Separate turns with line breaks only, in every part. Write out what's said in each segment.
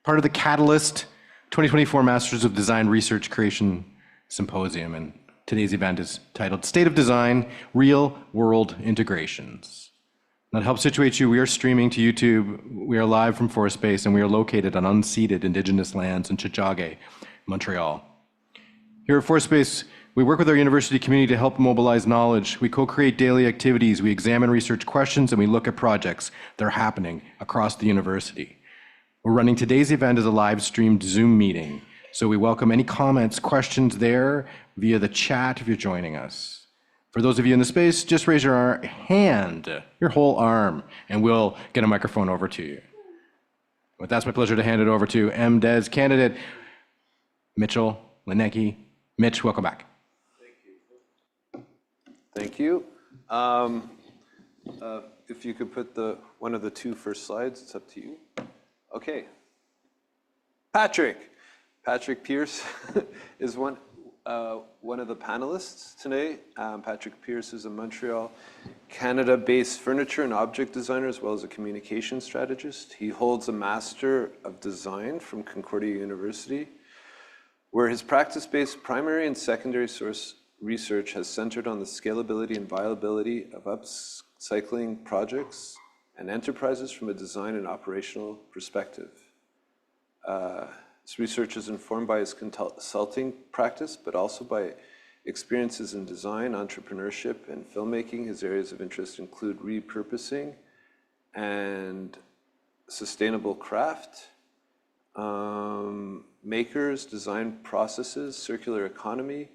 part of the Catalyst 2024 Masters of Design Research Creation Symposium. And today's event is titled State of Design, Real World Integrations. That helps situate you. We are streaming to YouTube. We are live from Forest Space, and we are located on unceded Indigenous lands in Tiohtià:ke, Montreal. Here at Forest Space, we work with our university community to help mobilize knowledge. We co-create daily activities. We examine research questions, and we look at projects that are happening across the university. We're running today's event as a live streamed Zoom meeting. So we welcome any comments, questions there via the chat if you're joining us. For those of you in the space, just raise your hand, your whole arm, and we'll get a microphone over to you. But that's my pleasure to hand it over to MDes candidate, Mitchell Lanecki. Mitch, welcome back.
Thank you. If you could put one of the two first slides, it's up to you. Okay. Patrick Pierce is one of the panelists today. Patrick Pierce is a Montreal, Canada-based furniture and object designer, as well as a communication strategist. He holds a Master of Design from Concordia University, where his practice-based primary and secondary source research has centered on the scalability and viability of upcycling projects and enterprises from a design and operational perspective. His research is informed by his consulting practice, but also by experiences in design, entrepreneurship, and filmmaking. His areas of interest include repurposing and sustainable craft, makers, design processes, circular economy,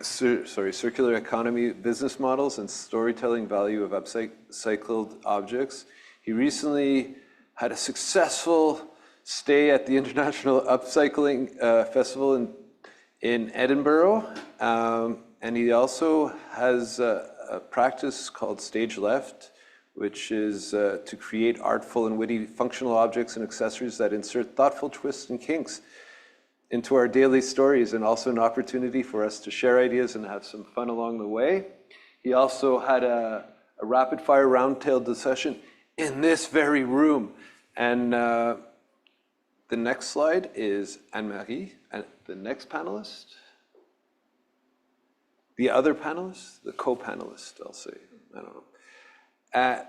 circular economy business models, and storytelling value of upcycled objects. He recently had a successful stay at the International Upcycling Festival in Edinburgh, and he also has a practice called Stage Left, which is to create artful and witty functional objects and accessories that insert thoughtful twists and kinks into our daily stories, and also an opportunity for us to share ideas and have some fun along the way. He also had a rapid-fire roundtable discussion in this very room. And the next slide is Anne-Marie, and the next panelist. The other panelist, the co-panelist, I'll say, I don't know.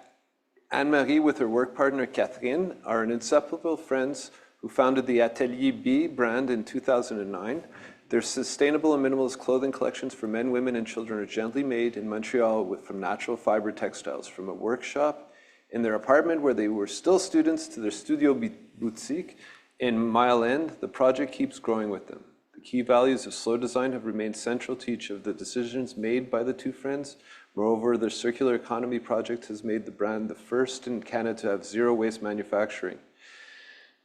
Anne-Marie with her work partner, Catherine, are an inseparable friends who founded the Atelier B brand in 2009. Their sustainable and minimalist clothing collections for men, women, and children are gently made in Montreal from natural fiber textiles. From a workshop in their apartment where they were still students to their studio boutique in Mile End, the project keeps growing with them. The key values of slow design have remained central to each of the decisions made by the two friends. Moreover, their circular economy project has made the brand the first in Canada to have zero waste manufacturing.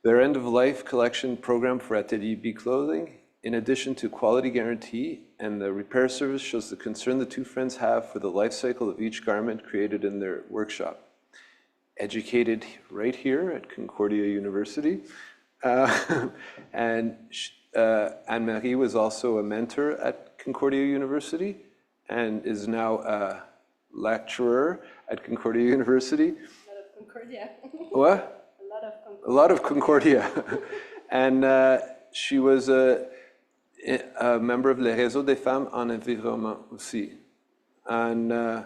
Their end-of-life collection program for Atelier B clothing, in addition to quality guarantee and the repair service, shows the concern the two friends have for the life cycle of each garment created in their workshop. Educated right here at Concordia University, and Anne-Marie was also a mentor at Concordia University and is now a lecturer at Concordia University. A lot of Concordia. What? A lot of Concordia. And she was a member of Le Réseau des Femmes en Environnement aussi. And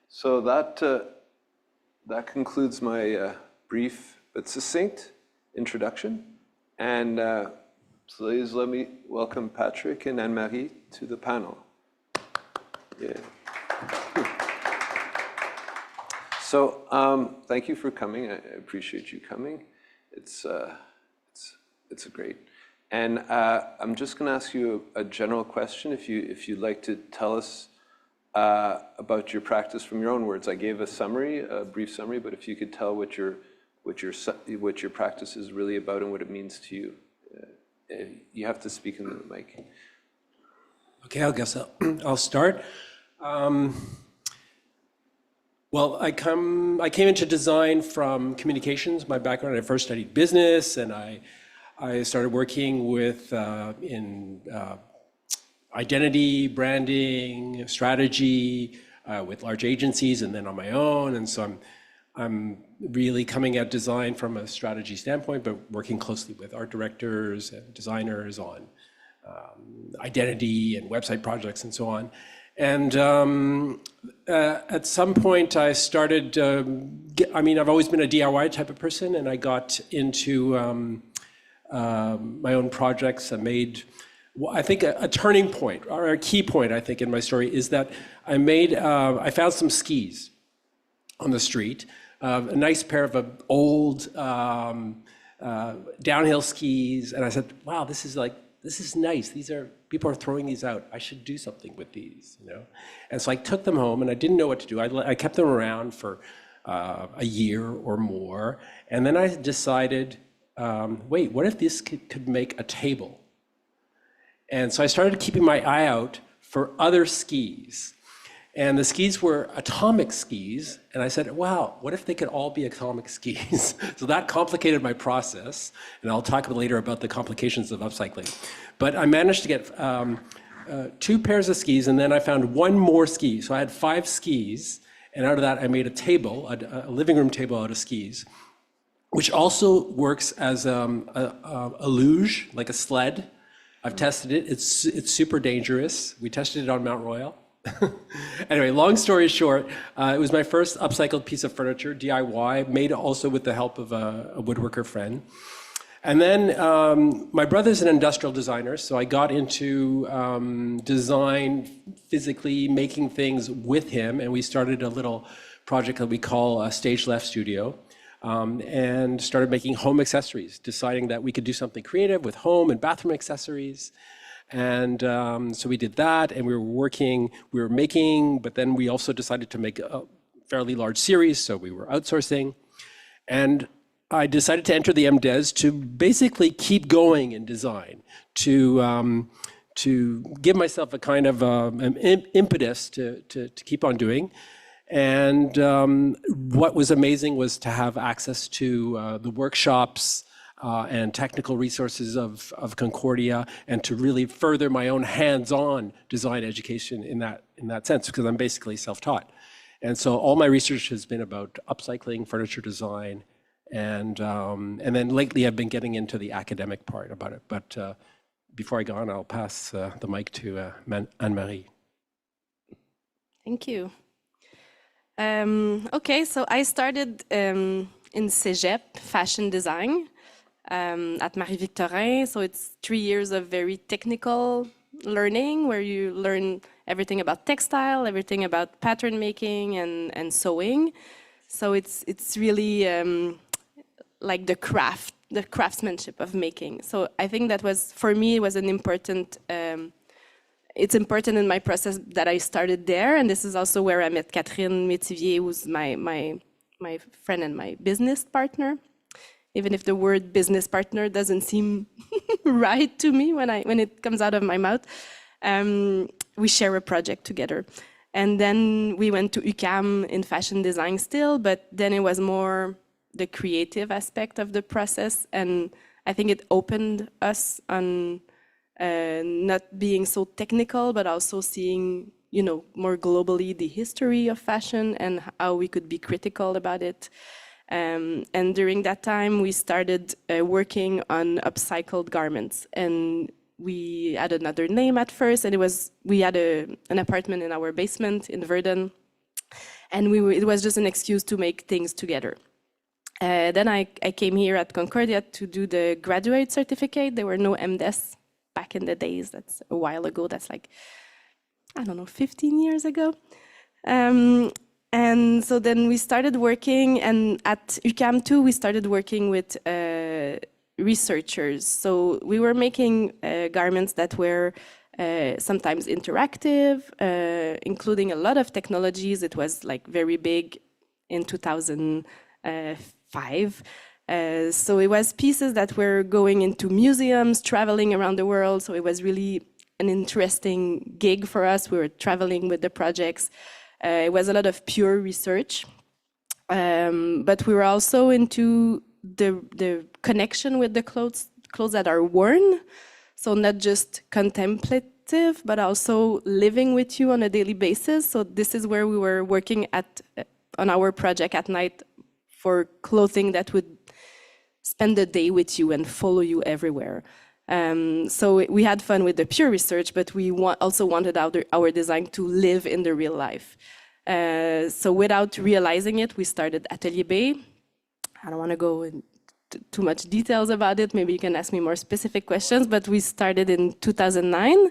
so that concludes my brief but succinct introduction. And please let me welcome Patrick and Anne-Marie to the panel. Yeah. So thank you for coming. I appreciate you coming. It's great. And I'm just going to ask you a general question. If you'd like to tell us about your practice from your own words. I gave a brief summary, but if you could tell what your practice is really about and what it means to you. You have to speak into the mic.
Okay, I guess I'll start. Well, I came into design from communications. My background, I first studied business, and I started working with in identity, branding, strategy with large agencies, and then on my own. And so I'm really coming at design from a strategy standpoint, but working closely with art directors and designers on identity and website projects and so on. And at some point I started, I've always been a DIY type of person, and I got into my own projects. I made, I think a turning point, or a key point, I think, in my story is that I found some skis on the street, a nice pair of old downhill skis, and I said, wow, this is nice. People are throwing these out. I should do something with these, you know? And so I took them home, and I didn't know what to do. I kept them around for a year or more, and then I decided, wait, what if this could make a table? And so I started keeping my eye out for other skis. And the skis were atomic skis. And I said, wow, what if they could all be atomic skis? So that complicated my process. And I'll talk later about the complications of upcycling. But I managed to get 2 pairs of skis, and then I found 1 more ski. So I had 5 skis. And out of that, I made a table, a living room table out of skis, which also works as a luge, like a sled. I've tested it. It's super dangerous. We tested it on Mount Royal. Anyway, long story short, it was my first upcycled piece of furniture, DIY, made also with the help of a woodworker friend. And then my brother's an industrial designer, so I got into design, physically making things with him, and we started a little project that we call a Stage Left Studio, and started making home accessories, deciding that we could do something creative with home and bathroom accessories. And so we did that, and we were making, but then we also decided to make a fairly large series, so we were outsourcing. And I decided to enter the MDes to basically keep going in design, to give myself a kind of an impetus to keep on doing. And what was amazing was to have access to the workshops and technical resources of Concordia, and to really further my own hands-on design education in that sense, because I'm basically self-taught. And so all my research has been about upcycling, furniture design, and then lately I've been getting into the academic part about it. But before I go on, I'll pass the mic to Anne-Marie.
Thank you. Okay, so I started in Cégep, fashion design, at Marie-Victorin. So it's 3 years of very technical learning, where you learn everything about textile, everything about pattern making and sewing. So it's really like the craftsmanship of making. So I think that was, for me, it was an important, it's important in my process that I started there. And this is also where I met Catherine Métivier, who's my friend and my business partner. Even if the word business partner doesn't seem right to me when it comes out of my mouth. We share a project together. And then we went to UQAM in fashion design still, but then it was more the creative aspect of the process. And I think it opened us on not being so technical, but also seeing, you know, more globally the history of fashion and how we could be critical about it. And during that time, we started working on upcycled garments. And we had another name at first, and we had an apartment in our basement in Verdun. And it was just an excuse to make things together. Then I came here at Concordia to do the graduate certificate. There were no MDes back in the days. That's a while ago. That's like, I don't know, 15 years ago. And so then we started working, and at UQAM too, we started working with researchers. So we were making garments that were sometimes interactive, including a lot of technologies. It was like very big in 2005. So it was pieces that were going into museums, traveling around the world. So it was really an interesting gig for us. We were traveling with the projects. It was a lot of pure research, but we were also into the connection with the clothes that are worn. So not just contemplative, but also living with you on a daily basis. So this is where we were working on our project at night, for clothing that would spend the day with you and follow you everywhere. So we had fun with the pure research, but we also wanted our design to live in the real life. So without realizing it, we started Atelier Bay. I don't want to go into too much details about it. Maybe you can ask me more specific questions, but we started in 2009.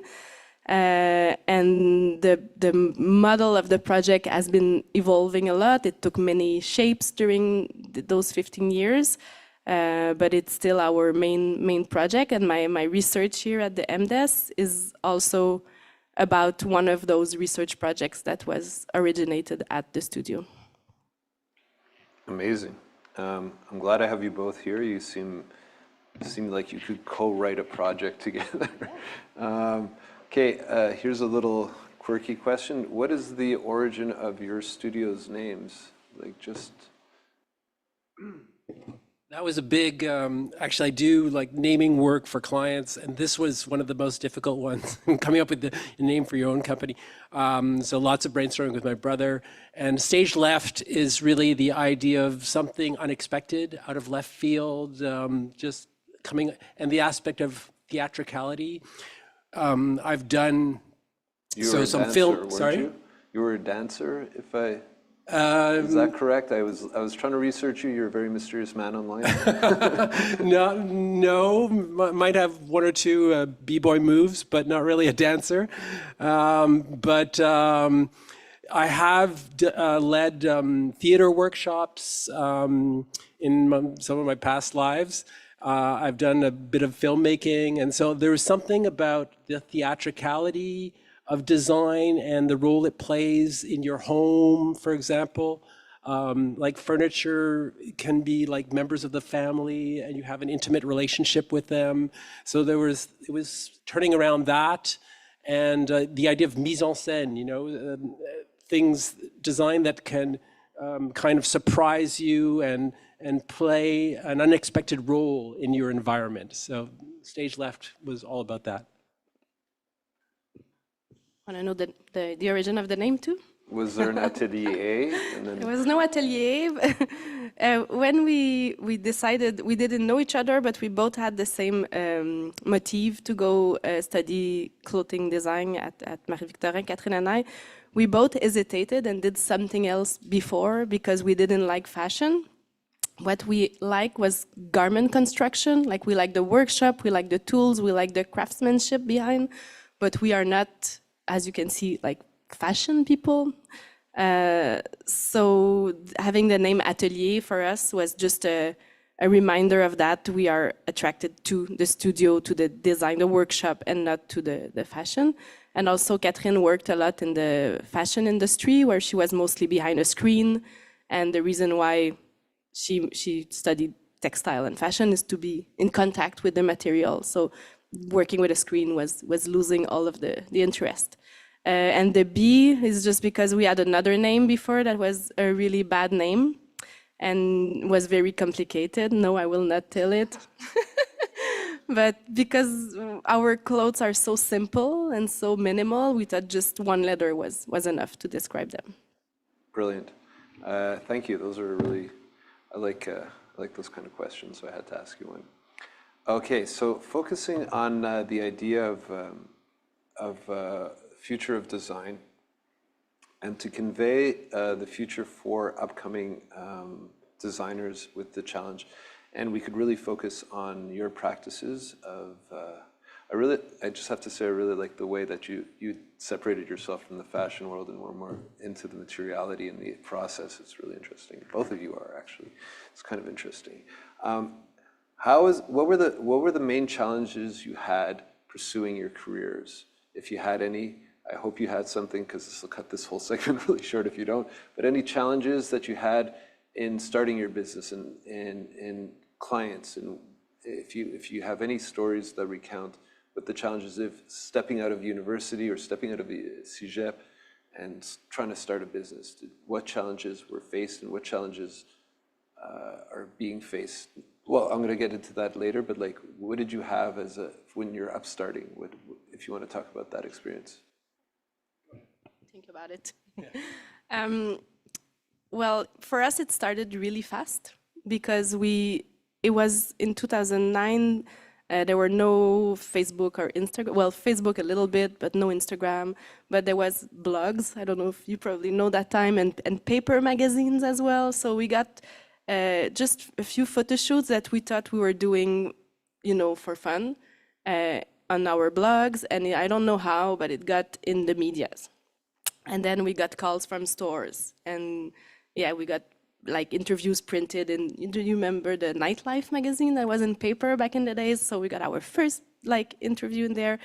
And the model of the project has been evolving a lot. It took many shapes during those 15 years. But it's still our main project, and my research here at the MDes is also about one of those research projects that was originated at the studio.
Amazing. I'm glad I have you both here. You seem like you could co-write a project together. Okay, here's a little quirky question. What is the origin of your studio's names? Like just...
That was a big, actually I do like naming work for clients, and this was one of the most difficult ones, coming up with the name for your own company. So lots of brainstorming with my brother, and Stage Left is really the idea of something unexpected, out of left field, just coming, and the aspect of theatricality. I've done some film, sorry?
You were a dancer, if I... is that correct? I was trying to research you. You're a very mysterious man online.
No, might have one or two b-boy moves, but not really a dancer. But I have led theater workshops in some of my past lives. I've done a bit of filmmaking, and so there was something about the theatricality of design and the role it plays in your home, for example. Like furniture can be like members of the family, and you have an intimate relationship with them. So it was turning around that, and the idea of mise en scène, things, design that can kind of surprise you and play an unexpected role in your environment. So Stage Left was all about that.
Want to know the origin of the name too?
Was there an atelier? And then...
There was no atelier. When we decided, we didn't know each other, but we both had the same motive to go study clothing design at Marie-Victorin, Catherine and I. We both hesitated and did something else before because we didn't like fashion. What we like was garment construction. Like we like the workshop, we like the tools, we like the craftsmanship behind, but we are not, as you can see, like fashion people. So having the name Atelier for us was just a reminder of that. We are attracted to the studio, to the design, the workshop, and not to the fashion. And also Catherine worked a lot in the fashion industry where she was mostly behind a screen. And the reason why she studied textile and fashion is to be in contact with the material. So working with a screen was losing all of the interest. And the B is just because we had another name before that was a really bad name and was very complicated. No, I will not tell it. But because our clothes are so simple and so minimal, we thought just one letter was enough to describe them.
Brilliant. Thank you. Those are really, I like those kind of questions, so I had to ask you one. Okay, so focusing on the idea of future of design, and to convey the future for upcoming designers with the challenge, and we could really focus on your practices of. I just have to say, I really like the way that you separated yourself from the fashion world and were more into the materiality and the process. It's really interesting. Both of you are actually. It's kind of interesting. What were the main challenges you had pursuing your careers, if you had any? I hope you had something, because this will cut this whole segment really short if you don't. But any challenges that you had in starting your business and in clients, and if you have any stories that recount what the challenges of stepping out of university or stepping out of the cégep and trying to start a business. What challenges were faced and what challenges are being faced? Well, I'm going to get into that later, but like, what did you have when you're upstarting? If you want to talk about that experience.
Think about it. Yeah. Well, for us, it started really fast because it was in 2009. There were no Facebook or Instagram. Well, Facebook a little bit, but no Instagram. But there was blogs. I don't know if you probably know that time, and paper magazines as well. So we got just a few photo shoots that we thought we were doing, for fun on our blogs. And I don't know how, but it got in the medias. And then we got calls from stores, and yeah, we got like interviews printed in. Do you remember the Nightlife magazine that was in paper back in the days? So we got our first like interview in there,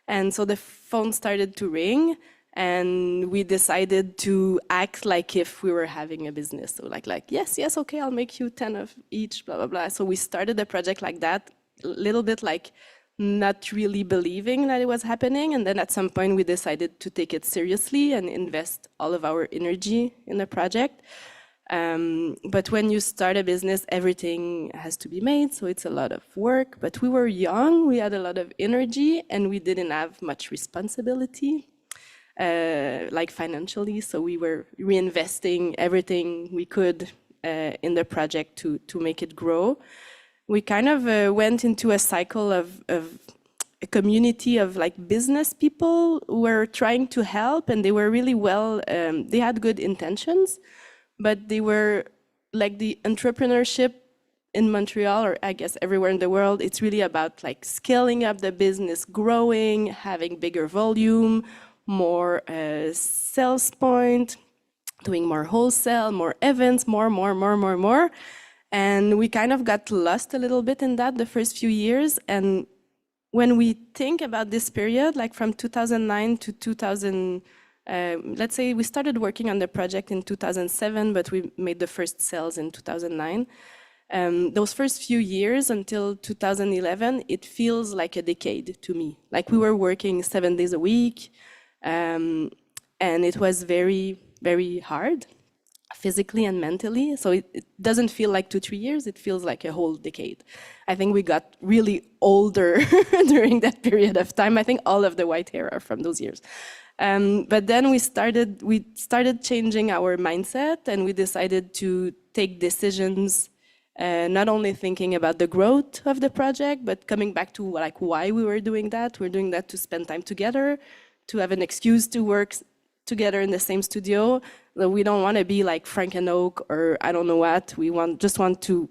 and so the phone started to ring, and we decided to act like if we were having a business. So like yes, okay, I'll make you 10 of each, blah blah blah. So we started the project like that, a little bit like not really believing that it was happening. And then at some point we decided to take it seriously and invest all of our energy in the project. But when you start a business, everything has to be made, so it's a lot of work. But we were young, we had a lot of energy, and we didn't have much responsibility, like financially. So we were reinvesting everything we could in the project to make it grow. We kind of went into a cycle of a community of like business people who were trying to help, and they were really well, they had good intentions, but they were like the entrepreneurship in Montreal, or I guess everywhere in the world, it's really about like scaling up the business, growing, having bigger volume, more sales point, doing more wholesale, more events, more. And we kind of got lost a little bit in that the first few years. And when we think about this period, like from 2009 to 2000, let's say we started working on the project in 2007, but we made the first sales in 2009. Those first few years until 2011, it feels like a decade to me. Like we were working 7 days a week, and it was very, very hard, physically and mentally. So it doesn't feel like 2-3 years, it feels like a whole decade. I think we got really older during that period of time. I think all of the white hair are from those years. But then we started changing our mindset, and we decided to take decisions, not only thinking about the growth of the project, but coming back to like why we were doing that. We're doing that to spend time together, to have an excuse to work together in the same studio. We don't want to be like Frank and Oak or I don't know what. We just want to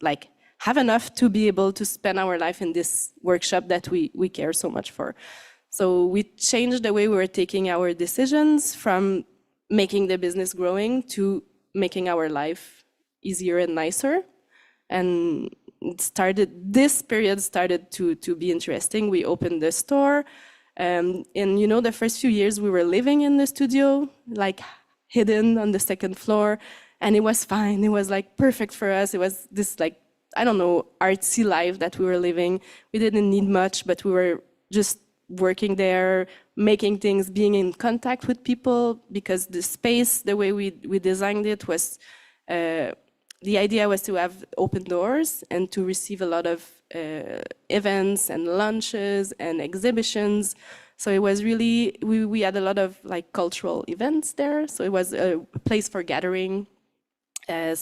like have enough to be able to spend our life in this workshop that we care so much for. So we changed the way we were taking our decisions from making the business growing to making our life easier and nicer. And this period started to be interesting. We opened the store. And the first few years we were living in the studio, like hidden on the second floor, and it was fine. It was like perfect for us. It was this like, I don't know, artsy life that we were living. We didn't need much, but we were just working there, making things, being in contact with people, because the space, the way we designed it was, the idea was to have open doors and to receive a lot of events and lunches and exhibitions. So it was really, we had a lot of like cultural events there. So it was a place for gathering. I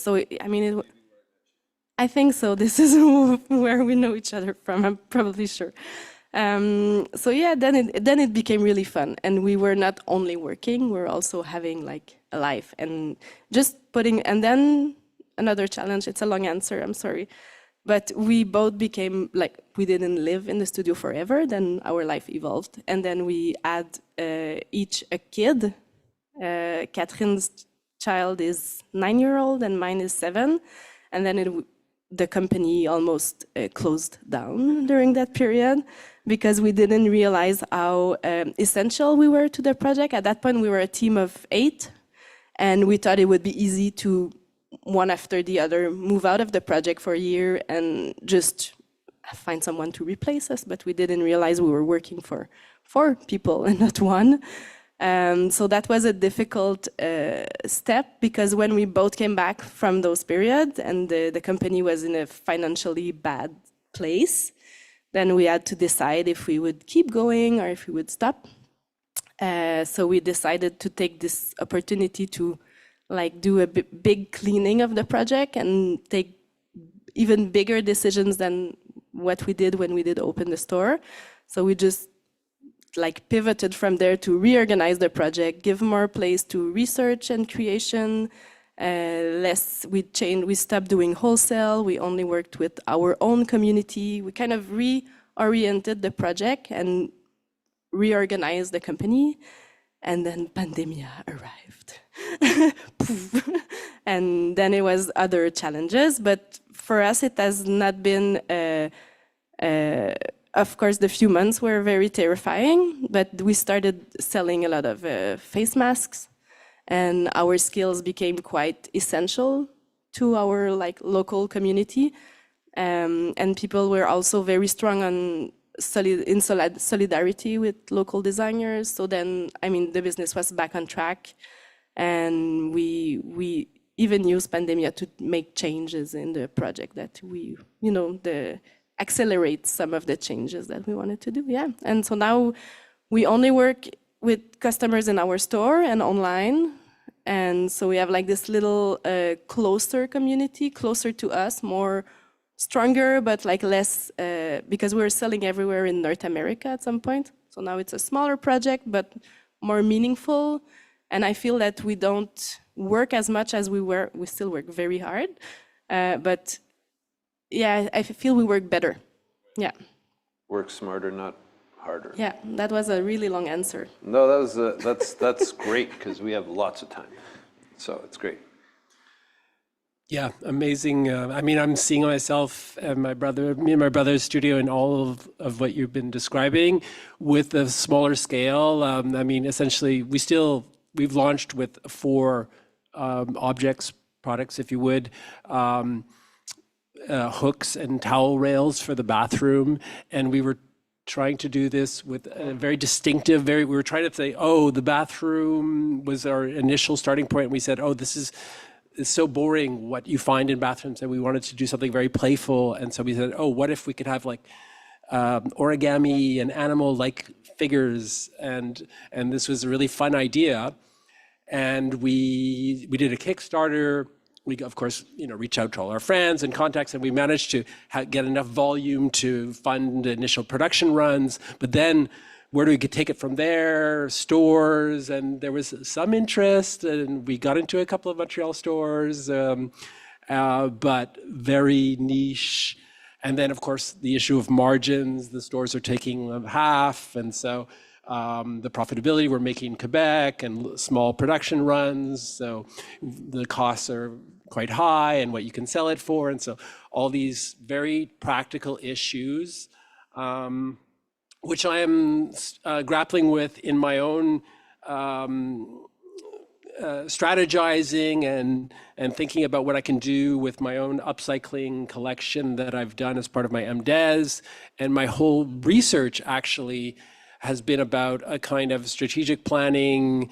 think so. This is where we know each other from, I'm probably sure. Then it became really fun, and we were not only working, we were also having like a life and just and then another challenge. It's a long answer, I'm sorry. But we both became like, we didn't live in the studio forever, then our life evolved. And then we had each a kid. Catherine's child is 9-year-old and mine is 7. And then the company almost closed down during that period because we didn't realize how essential we were to the project. At that point, we were a team of 8, and we thought it would be easy to one after the other move out of the project for a year and just find someone to replace us, but we didn't realize we were working for 4 people and not 1. So that was a difficult step, because when we both came back from those periods and the company was in a financially bad place, then we had to decide if we would keep going or if we would stop. So we decided to take this opportunity to like do a big cleaning of the project and take even bigger decisions than what we did when we did open the store. So we just like pivoted from there to reorganize the project, give more place to research and creation. We stopped doing wholesale. We only worked with our own community. We kind of reoriented the project and reorganized the company. And then pandemia arrived. Poof. And then it was other challenges. But for us, it has not been, of course, the few months were very terrifying, but we started selling a lot of face masks, and our skills became quite essential to our like local community. And people were also very strong on solidarity with local designers. So then, I mean, the business was back on track, and we even used pandemia to make changes in the project that we, accelerate some of the changes that we wanted to do. Yeah, and so now we only work with customers in our store and online, and so we have like this little closer community, closer to us, more stronger, but like less, because we're selling everywhere in North America at some point. So now it's a smaller project, but more meaningful. And I feel that we don't work as much as we were. We still work very hard, but yeah, I feel we work better. Yeah.
Work smarter, not harder.
Yeah, that was a really long answer.
No, that's great because we have lots of time. So it's great.
Yeah, amazing. I mean, I'm seeing myself and me and my brother's studio in all of what you've been describing with a smaller scale. I mean, essentially, we've launched with 4 products, if you would, hooks and towel rails for the bathroom. And we were trying to do this with a very distinctive, we were trying to say, oh, the bathroom was our initial starting point. And we said, oh, it's so boring what you find in bathrooms, and we wanted to do something very playful. And so we said, oh, what if we could have like origami and animal-like figures? And this was a really fun idea. And we did a Kickstarter. We, of course, reach out to all our friends and contacts, and we managed to get enough volume to fund initial production runs. But then where do we take it from there? Stores, and there was some interest, and we got into a couple of Montreal stores, but very niche. And then, of course, the issue of margins. The stores are taking half, and so the profitability we're making in Quebec and small production runs, so the costs are quite high, and what you can sell it for, and so all these very practical issues, which I am grappling with in my own strategizing and thinking about what I can do with my own upcycling collection that I've done as part of my MDes. And my whole research actually has been about a kind of strategic planning,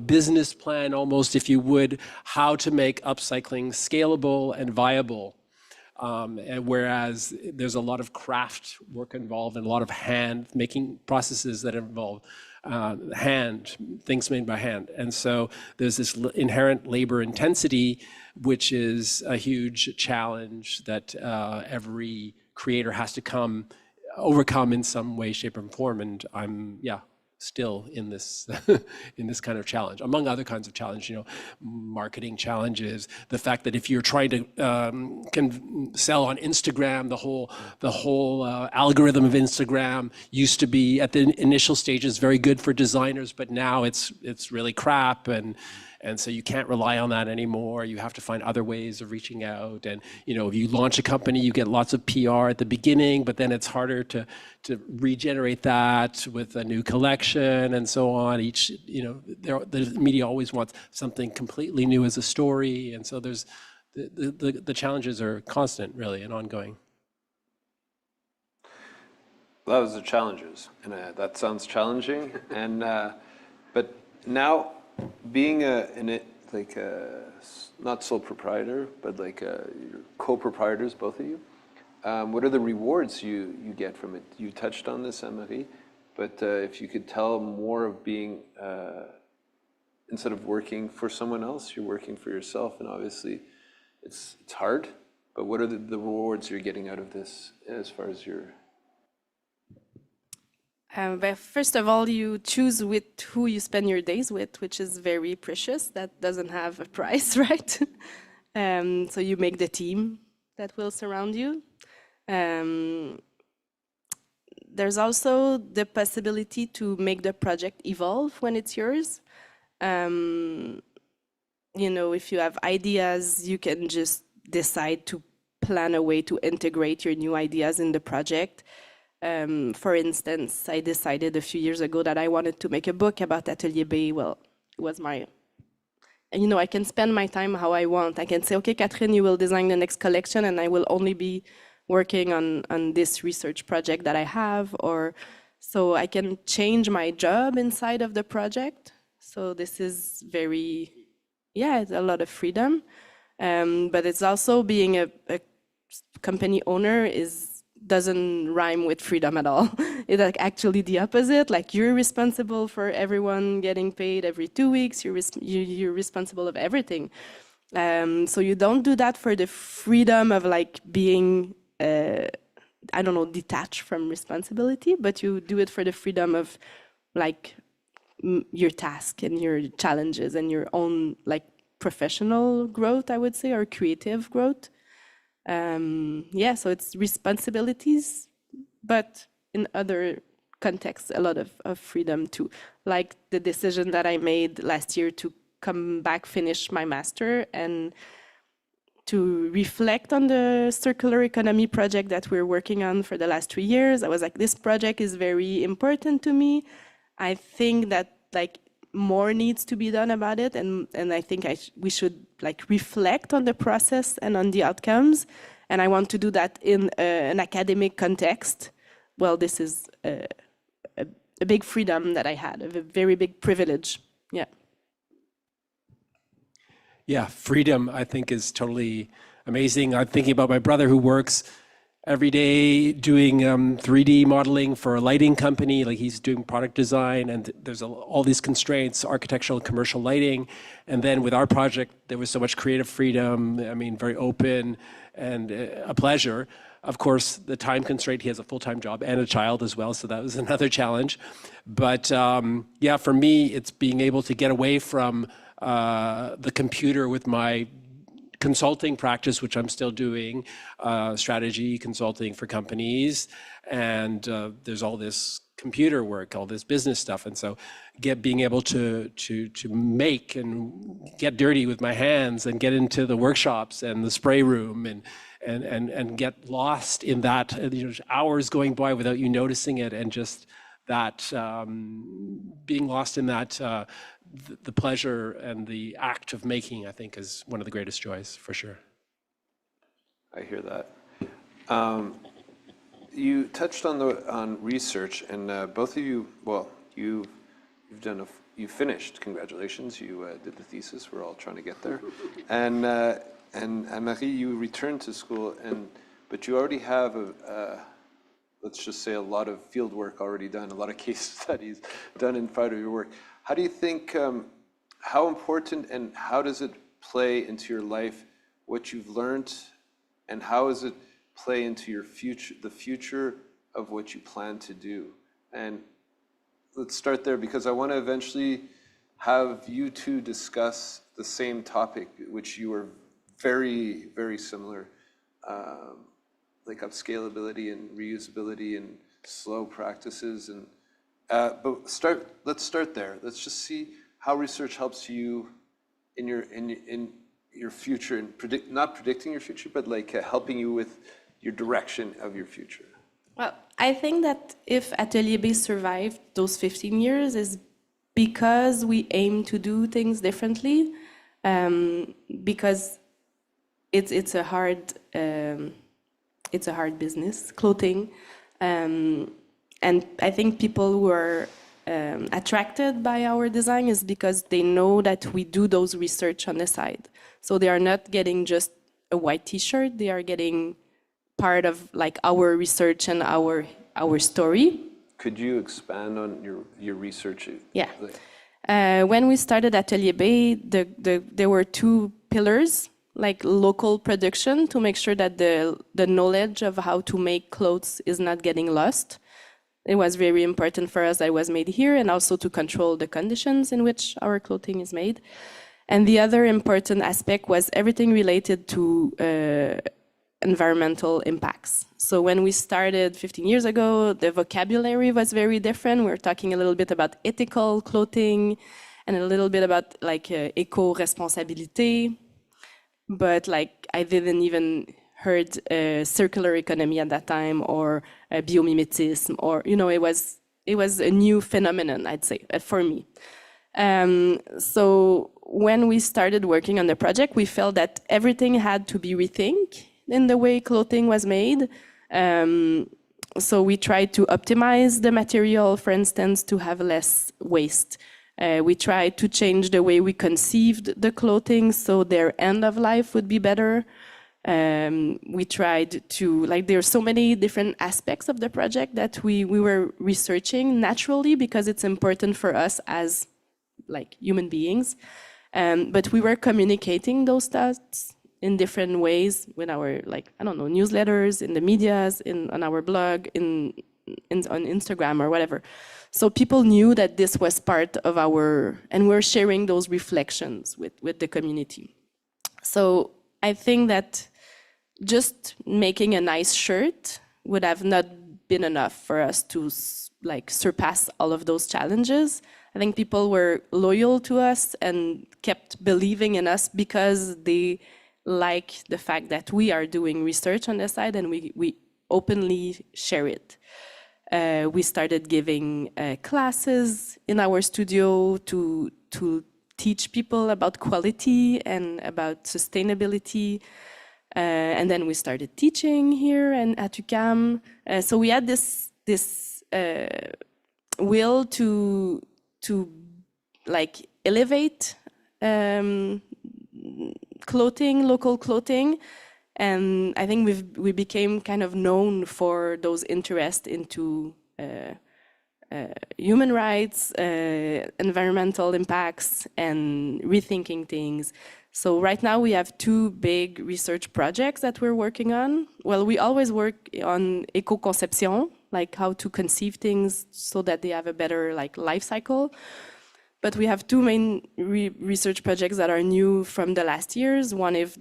business plan almost, if you would, how to make upcycling scalable and viable. And whereas there's a lot of craft work involved and a lot of hand-making processes that involve things made by hand. And so there's this inherent labor intensity, which is a huge challenge that every creator has to overcome in some way, shape, or form. And I'm, still in this in this kind of challenge, among other kinds of challenge, marketing challenges, the fact that if you're trying to can sell on Instagram, the whole algorithm of Instagram used to be at the initial stages very good for designers, but now it's really crap, and so you can't rely on that anymore. You have to find other ways of reaching out. And if you launch a company, you get lots of PR at the beginning, but then it's harder to regenerate that with a new collection and so on. The media always wants something completely new as a story, and so there's the challenges are constant, really, and ongoing.
That was the challenges, and that sounds challenging. And but now, being not sole proprietor, but you're co-proprietors, both of you, what are the rewards you get from it? You touched on this, Anne-Marie, but if you could tell more of being instead of working for someone else, you're working for yourself, and obviously it's hard, but what are the rewards you're getting out of this as far as your...
But first of all, you choose with who you spend your days with, which is very precious. That doesn't have a price, right? So you make the team that will surround you. There's also the possibility to make the project evolve when it's yours. You know, if you have ideas, you can just decide to plan a way to integrate your new ideas in the project. For instance, I decided a few years ago that I wanted to make a book about Atelier B. Well, it was my, you know, I can spend my time how I want. I can say, okay, Catherine, you will design the next collection and I will only be working on this research project that I have, or so I can change my job inside of the project. So this is very, yeah, it's a lot of freedom. But it's also being a company owner doesn't rhyme with freedom at all. It's like actually the opposite. Like you're responsible for everyone getting paid every 2 weeks. You're responsible of everything. So you don't do that for the freedom of like being, I don't know, detached from responsibility, but you do it for the freedom of like your task and your challenges and your own like professional growth, I would say, or creative growth. Yeah, so it's responsibilities, but in other contexts, a lot of freedom too. Like the decision that I made last year to come back, finish my master, and to reflect on the circular economy project that we're working on for the last 3 years. I was like, this project is very important to me. I think that like more needs to be done about it, and I think we should like reflect on the process and on the outcomes, and I want to do that in an academic context. Well, this is a big freedom that I had, a very big privilege. Yeah.
Yeah, freedom, I think, is totally amazing. I'm thinking about my brother who works every day doing 3D modeling for a lighting company. Like he's doing product design, and there's all these constraints, architectural and commercial lighting. And then with our project, there was so much creative freedom. I mean, very open and a pleasure. Of course, the time constraint, he has a full-time job and a child as well, so that was another challenge. But yeah, for me, it's being able to get away from the computer with my consulting practice, which I'm still doing, strategy consulting for companies, and there's all this computer work, all this business stuff, and so being able to make and get dirty with my hands and get into the workshops and the spray room and get lost in that, you know, hours going by without you noticing it, and just that being lost in that. The pleasure and the act of making, I think, is one of the greatest joys, for sure.
I hear that. You touched on research, and both of you, well, you finished. Congratulations, you did the thesis. We're all trying to get there. And Anne-Marie, you returned to school, but you already have let's just say a lot of field work already done, a lot of case studies done in part of your work. How do you think, how important and how does it play into your life, what you've learned, and how does it play into your future, the future of what you plan to do? And let's start there, because I want to eventually have you two discuss the same topic, which you are very, very similar, like upscalability and reusability and slow practices. And but let's start there. Let's just see how research helps you in your future, and not predicting your future, but like helping you with your direction of your future.
Well, I think that if Atelier B survived those 15 years is because we aim to do things differently, because it's a hard business, clothing. And I think people who are attracted by our design is because they know that we do those research on the side. So they are not getting just a white T-shirt, they are getting part of like our research and our story.
Could you expand on your research?
Yeah. When we started Atelier Bay, there were two pillars, like local production to make sure that the knowledge of how to make clothes is not getting lost. It was very important for us that it was made here, and also to control the conditions in which our clothing is made. And the other important aspect was everything related to environmental impacts. So when we started 15 years ago, the vocabulary was very different. We were talking a little bit about ethical clothing and a little bit about like eco-responsabilité. But like I didn't even heard circular economy at that time, or biomimetism, or it was a new phenomenon, I'd say, for me. So when we started working on the project, we felt that everything had to be rethink in the way clothing was made. So we tried to optimize the material, for instance, to have less waste. We tried to change the way we conceived the clothing so their end of life would be better. We tried to, like, there are so many different aspects of the project that we were researching naturally, because it's important for us as like human beings. But we were communicating those thoughts in different ways with our, like, I don't know, newsletters, in the medias, on our blog, on Instagram or whatever. So people knew that this was part of and we're sharing those reflections with the community. So I think that just making a nice shirt would have not been enough for us to like surpass all of those challenges. I think people were loyal to us and kept believing in us because they like the fact that we are doing research on the side, and we openly share it. We started giving classes in our studio to teach people about quality and about sustainability. And then we started teaching here and at UQAM. So we had this will to like elevate clothing, local clothing. And I think we became kind of known for those interests into human rights, environmental impacts, and rethinking things. So right now we have two big research projects that we're working on. Well, we always work on eco-conception, like how to conceive things so that they have a better like life cycle. But we have two main research projects that are new from the last years. One is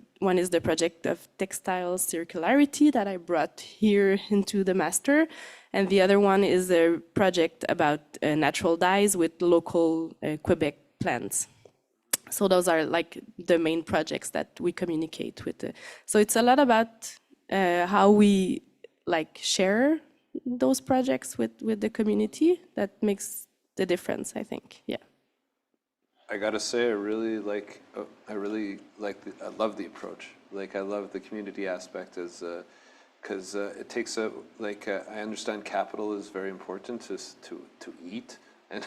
the project of textile circularity that I brought here into the master. And the other one is a project about natural dyes with local Quebec plants. So those are like the main projects that we communicate with. So it's a lot about how we like share those projects with the community that makes the difference, I think. Yeah.
I gotta say, I love the approach. Like, I love the community aspect, because it takes I understand capital is very important to eat and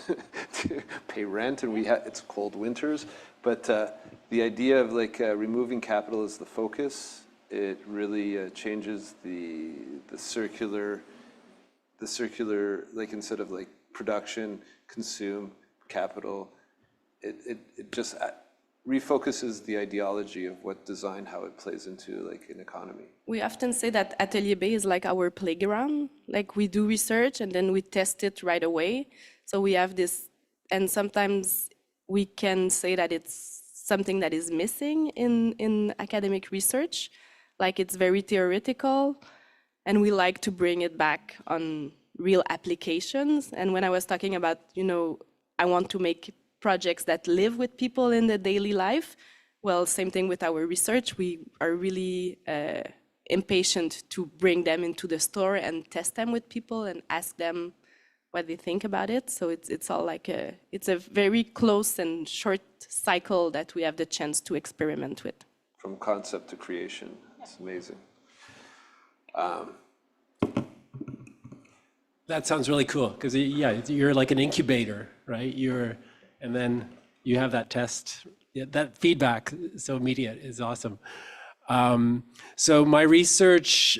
to pay rent, and it's cold winters. But the idea of like removing capital as the focus, it really changes the circular, like, instead of like production, consume, capital. It just refocuses the ideology of what design, how it plays into like an economy.
We often say that Atelier Bay is like our playground. Like, we do research and then we test it right away. So we have this, and sometimes we can say that it's something that is missing in academic research. Like, it's very theoretical, and we like to bring it back on real applications. And when I was talking about, I want to make projects that live with people in the daily life. Well, same thing with our research. We are really impatient to bring them into the store and test them with people and ask them what they think about it. So it's all like it's a very close and short cycle that we have the chance to experiment with.
From concept to creation, it's amazing.
That sounds really cool, because you're like an incubator, right? And then you have that test, that feedback, so immediate, is awesome. So my research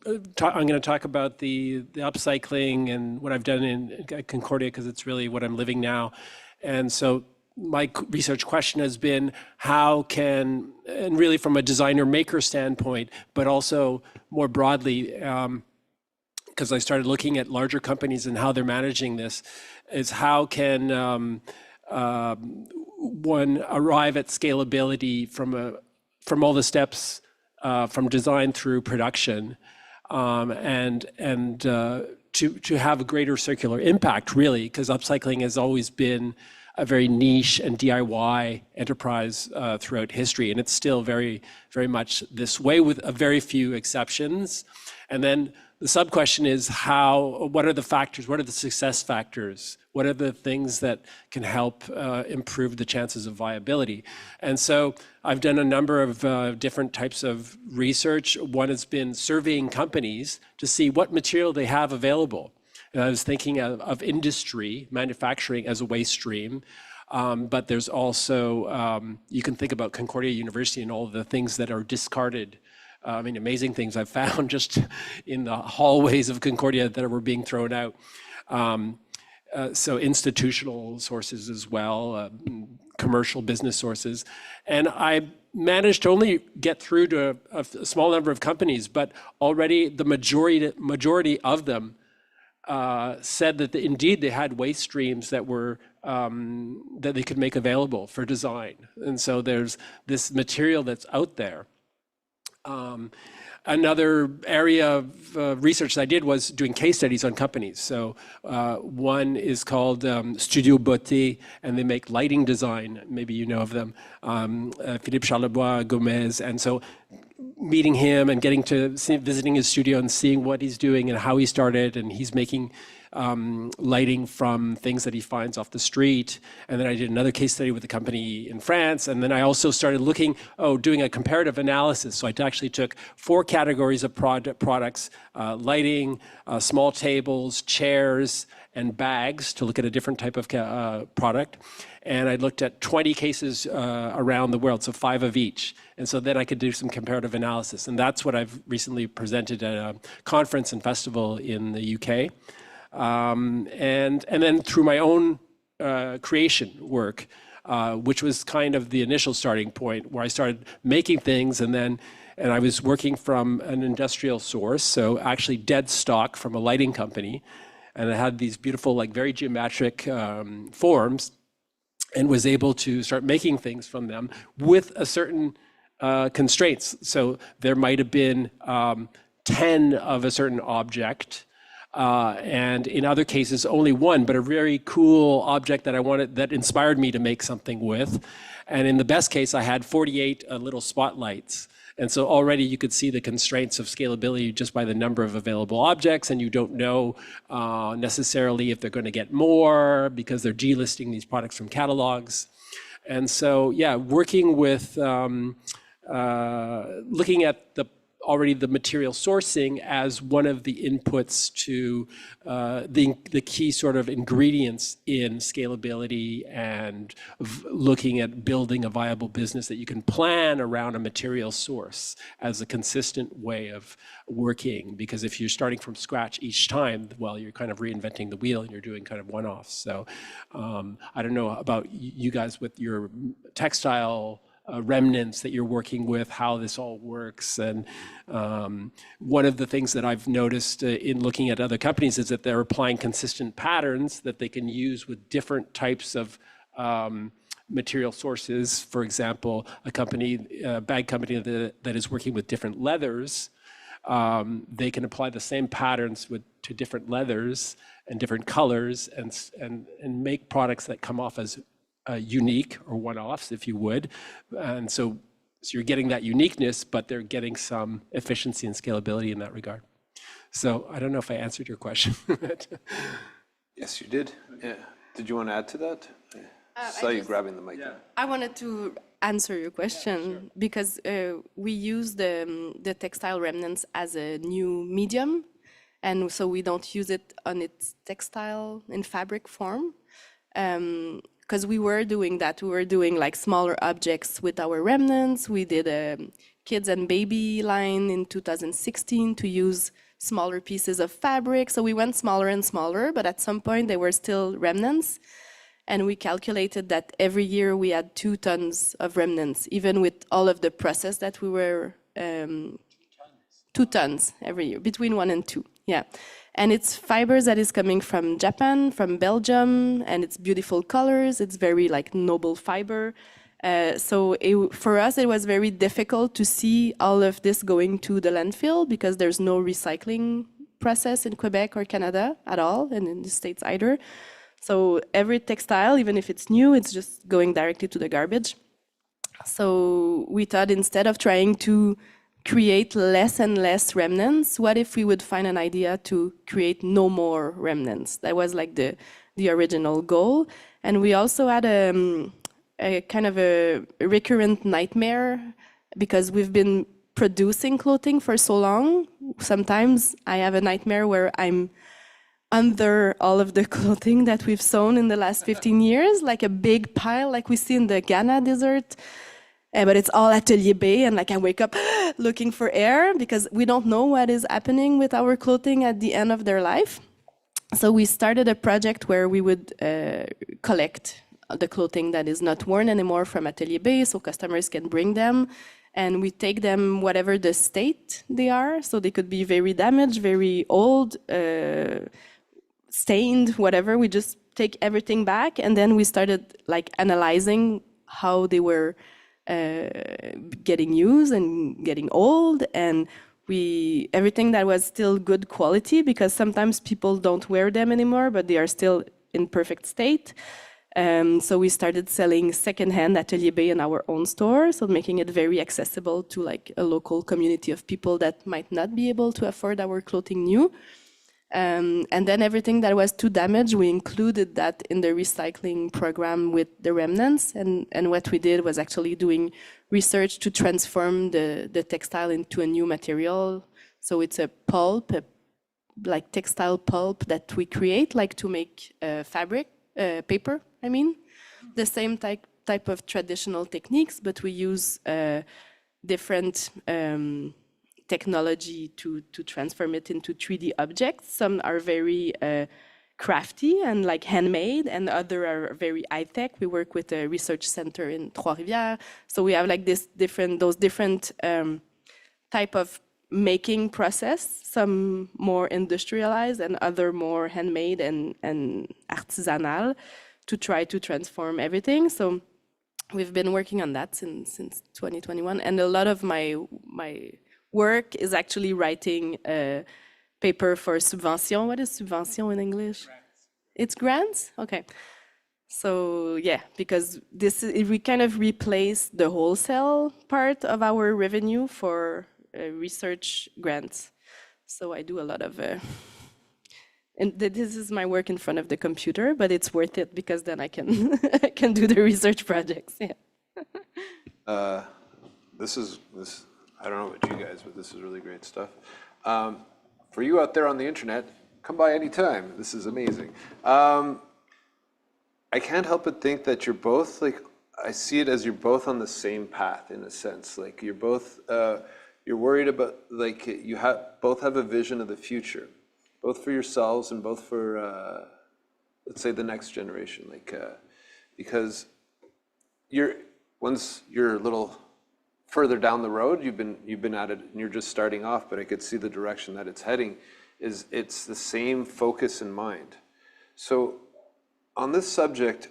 I'm going to talk about the upcycling and what I've done in Concordia because it's really what I'm living now. And so my research question has been how can, and really from a designer maker standpoint, but also more broadly, because I started looking at larger companies and how they're managing this, is how can one arrive at scalability from all the steps from design through production, and to have a greater circular impact, really, because upcycling has always been a very niche and DIY enterprise throughout history, and it's still very, very much this way with a very few exceptions. And then the sub-question is what are the factors, what are the success factors? What are the things that can help improve the chances of viability? And so I've done a number of different types of research. One has been surveying companies to see what material they have available. And I was thinking of industry, manufacturing as a waste stream, but there's also, you can think about Concordia University and all of the things that are discarded. I mean, amazing things I've found just in the hallways of Concordia that were being thrown out. So institutional sources as well, commercial business sources. And I managed to only get through to a small number of companies, but already the majority of them said that indeed they had waste streams that were that they could make available for design. And so there's this material that's out there. Another area of research that I did was doing case studies on companies. So one is called Studio Beauté, and they make lighting design. Maybe you know of them, Philippe Charlebois Gomez. And so meeting him and visiting his studio and seeing what he's doing and how he started, and he's making lighting from things that he finds off the street. And then I did another case study with a company in France. And then I also started doing a comparative analysis. So I actually took 4 categories of products, lighting, small tables, chairs, and bags to look at a different type of product. And I looked at 20 cases around the world, so 5 of each. And so then I could do some comparative analysis. And that's what I've recently presented at a conference and festival in the UK. And then through my own creation work, which was kind of the initial starting point where I started making things, and I was working from an industrial source, so actually dead stock from a lighting company, and I had these beautiful, like very geometric forms, and was able to start making things from them with a certain constraints. So there might have been 10 of a certain object, and in other cases only 1, but a very cool object that inspired me to make something with. And in the best case, I had 48 little spotlights. And so already you could see the constraints of scalability just by the number of available objects, and you don't know necessarily if they're going to get more because they're delisting these products from catalogs. And so, yeah, working with, looking at the material sourcing as one of the inputs to the key sort of ingredients in scalability, and looking at building a viable business that you can plan around a material source as a consistent way of working. Because if you're starting from scratch each time, well, you're kind of reinventing the wheel and you're doing kind of one-offs. So I don't know about you guys with your textile remnants that you're working with, how this all works. And one of the things that I've noticed in looking at other companies is that they're applying consistent patterns that they can use with different types of material sources. For example, a bag company that is working with different leathers, they can apply the same patterns to different leathers and different colors, and make products that come off as unique or one-offs, if you would. And so you're getting that uniqueness, but they're getting some efficiency and scalability in that regard. So I don't know if I answered your question.
Yes, you did. Yeah. Did you want to add to that? I saw you grabbing the mic. Yeah.
I wanted to answer your question because we use the textile remnants as a new medium, and so we don't use it on its textile in fabric form. Because we were doing that. We were doing like smaller objects with our remnants. We did kids and baby line in 2016 to use smaller pieces of fabric. So we went smaller and smaller, but at some point there were still remnants. And we calculated that every year we had 2 tons of remnants, even with all of the process that we were, 2 tons every year, between 1 and 2, yeah. And it's fibers that is coming from Japan, from Belgium, and it's beautiful colors. It's very like noble fiber. For us, it was very difficult to see all of this going to the landfill because there's no recycling process in Quebec or Canada at all, and in the States either. So every textile, even if it's new, it's just going directly to the garbage. So we thought instead of trying to create less and less remnants, what if we would find an idea to create no more remnants? That was like the original goal. And we also had a kind of a recurrent nightmare because we've been producing clothing for so long. Sometimes I have a nightmare where I'm under all of the clothing that we've sewn in the last 15 years, like a big pile like we see in the Ghana desert. But it's all Atelier Bay, and like I wake up looking for air because we don't know what is happening with our clothing at the end of their life. So we started a project where we would collect the clothing that is not worn anymore from Atelier Bay, so customers can bring them, and we take them whatever the state they are. So they could be very damaged, very old, stained, whatever. We just take everything back, and then we started like analyzing how they were getting used and getting old, and everything that was still good quality, because sometimes people don't wear them anymore, but they are still in perfect state. So we started selling secondhand Atelier Bay in our own store, so making it very accessible to like a local community of people that might not be able to afford our clothing new. And then everything that was too damaged, we included that in the recycling program with the remnants. And what we did was actually doing research to transform the textile into a new material. So it's a pulp, like textile pulp that we create, like to make fabric, paper, I mean. The same type of traditional techniques, but we use different technology to transform it into 3D objects. Some are very crafty and like handmade, and other are very high-tech. We work with a research center in Trois-Rivières. So we have like those different type of making process, some more industrialized and other more handmade and artisanal, to try to transform everything. So we've been working on that since 2021. And a lot of my work is actually writing a paper for subvention. What is subvention in English? Grants. It's grants? Okay. So yeah, because we kind of replace the wholesale part of our revenue for research grants. So I do a lot of, and this is my work in front of the computer, but it's worth it because then I can I can do the research projects. Yeah.
This I don't know about you guys, but this is really great stuff. For you out there on the internet, come by anytime. This is amazing. I can't help but think that you're both like, I see it as you're both on the same path in a sense. Like you're both, you're worried about, like both have a vision of the future, both for yourselves and both for, let's say, the next generation. Like, because once you're a little further down the road, you've been at it and you're just starting off, but I could see the direction that it's heading. It's the same focus in mind. So on this subject,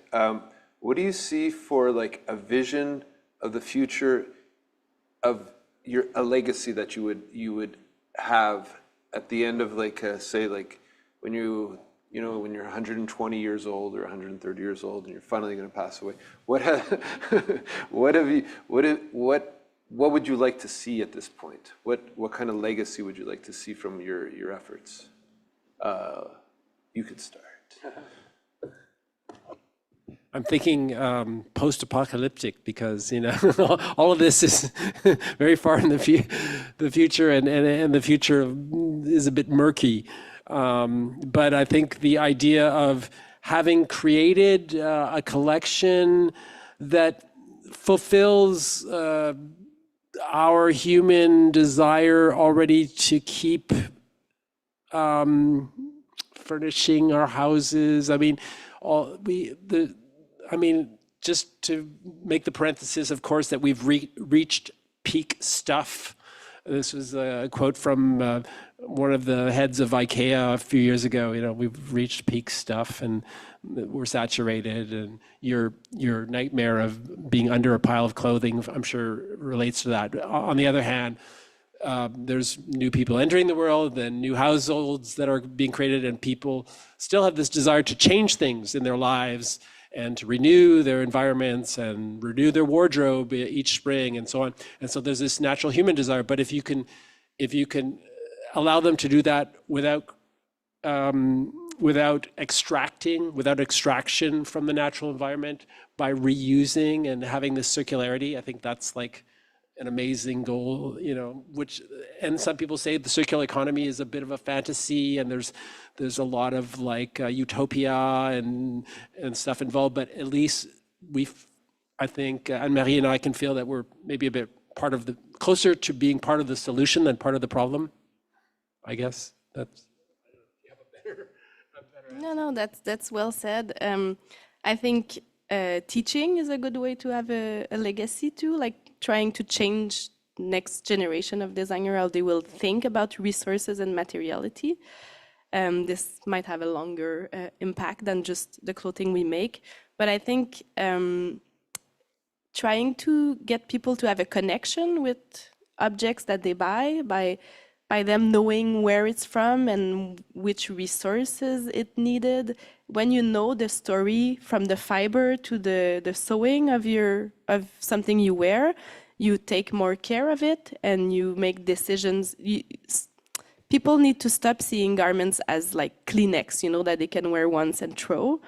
what do you see for like a vision of the future of a legacy that you would have at the end of like say like when you're 120 years old or 130 years old and you're finally going to pass away? What would you like to see at this point? What kind of legacy would you like to see from your efforts? You could start.
I'm thinking post-apocalyptic because all of this is very far in the future, and the future is a bit murky. But I think the idea of having created a collection that fulfills our human desire already to keep furnishing our houses. I mean, just to make the parenthesis, of course, that we've reached peak stuff. This was a quote from one of the heads of IKEA a few years ago. You know, we've reached peak stuff and we're saturated. And your nightmare of being under a pile of clothing, I'm sure, relates to that. On the other hand, there's new people entering the world and new households that are being created, and people still have this desire to change things in their lives and to renew their environments and renew their wardrobe each spring and so on. And so there's this natural human desire. But if you can allow them to do that without extraction from the natural environment, by reusing and having this circularity, I think that's like an amazing goal, you know, and some people say the circular economy is a bit of a fantasy, and there's a lot of like utopia and stuff involved, but at least I think Anne-Marie and I can feel that we're maybe a bit closer to being part of the solution than part of the problem, I guess.
No, that's well said. I think teaching is a good way to have a legacy too, like trying to change next generation of designer, how they will think about resources and materiality. This might have a longer impact than just the clothing we make. But I think trying to get people to have a connection with objects that they buy by them knowing where it's from and which resources it needed. When you know the story from the fiber to the sewing of something you wear, you take more care of it and you make decisions. People need to stop seeing garments as like Kleenex, you know, that they can wear once and throw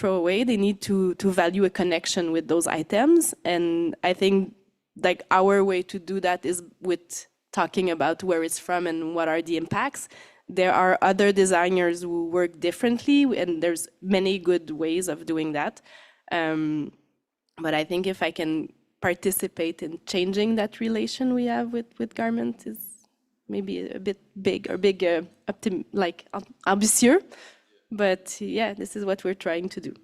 away. They need to value a connection with those items. And I think like our way to do that is with talking about where it's from and what are the impacts. There are other designers who work differently, and there's many good ways of doing that. But I think if I can participate in changing that relation we have with garment is maybe a bit big or ambitious. But yeah, this is what we're trying to do.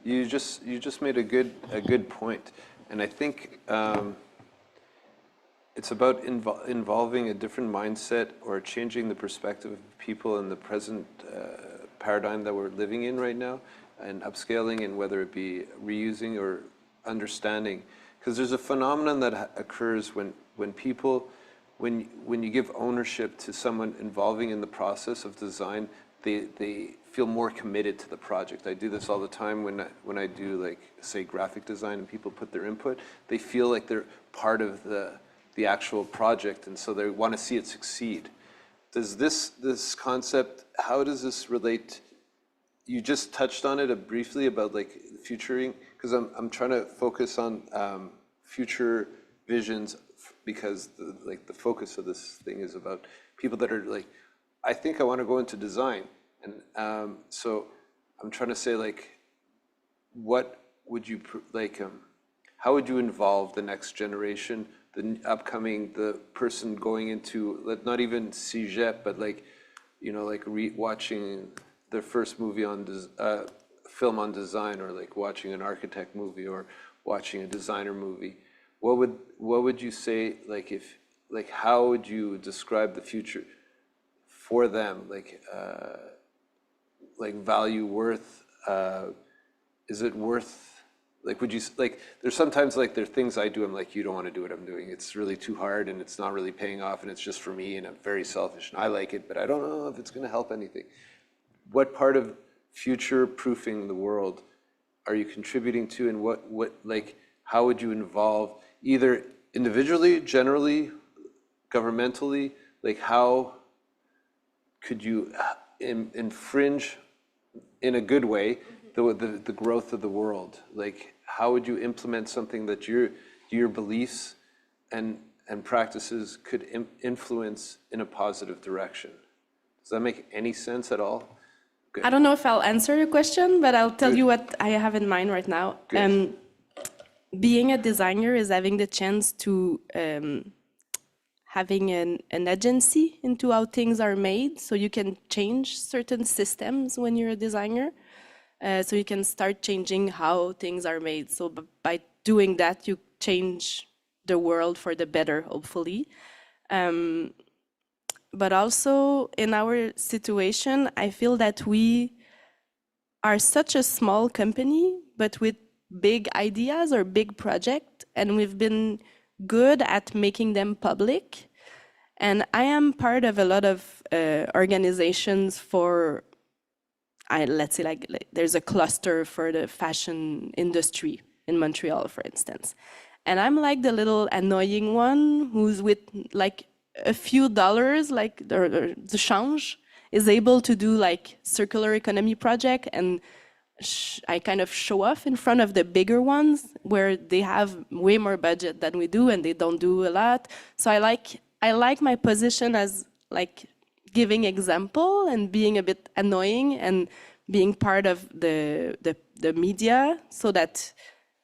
You just made a good point, and I think it's about involving a different mindset or changing the perspective of people in the present paradigm that we're living in right now, and upscaling, and whether it be reusing or understanding. Because there's a phenomenon that occurs when you give ownership to someone involving in the process of design, they feel more committed to the project. I do this all the time when I do, like, say, graphic design and people put their input. They feel like they're part of the actual project, and so they want to see it succeed. Does this concept, how does this relate? You just touched on it briefly about like futuring, because I'm trying to focus on future visions, because the focus of this thing is about people that are like, I think I want to go into design, and so I'm trying to say, like, what would you how would you involve the next generation, the person going into, not even cégep, but like, you know, like watching their first movie film on design, or like watching an architect movie or watching a designer movie? What would you say, how would you describe the future for them? Value, worth, is it worth, would you, there's sometimes there are things I do, I'm like, you don't want to do what I'm doing. It's really too hard and it's not really paying off and it's just for me and I'm very selfish and I like it, but I don't know if it's going to help anything. What part of future-proofing the world are you contributing to, and how would you involve, either individually, generally, governmentally, how could you infringe in a good way the growth of the world? How would you implement something that your beliefs and practices could influence in a positive direction? Does that make any sense at all? Good.
I don't know if I'll answer your question, but I'll tell you what I have in mind right now. being a designer is having the chance to having an agency into how things are made, so you can change certain systems when you're a designer. So you can start changing how things are made. So by doing that, you change the world for the better, hopefully. But also in our situation, I feel that we are such a small company, but with big ideas or big projects, and we've been good at making them public. And I am part of a lot of organizations for, let's say like there's a cluster for the fashion industry in Montreal, for instance. And I'm like the little annoying one who's with like a few dollars, like the change, is able to do like circular economy project, and I kind of show off in front of the bigger ones where they have way more budget than we do and they don't do a lot. So I like my position as like giving example and being a bit annoying and being part of the media, so that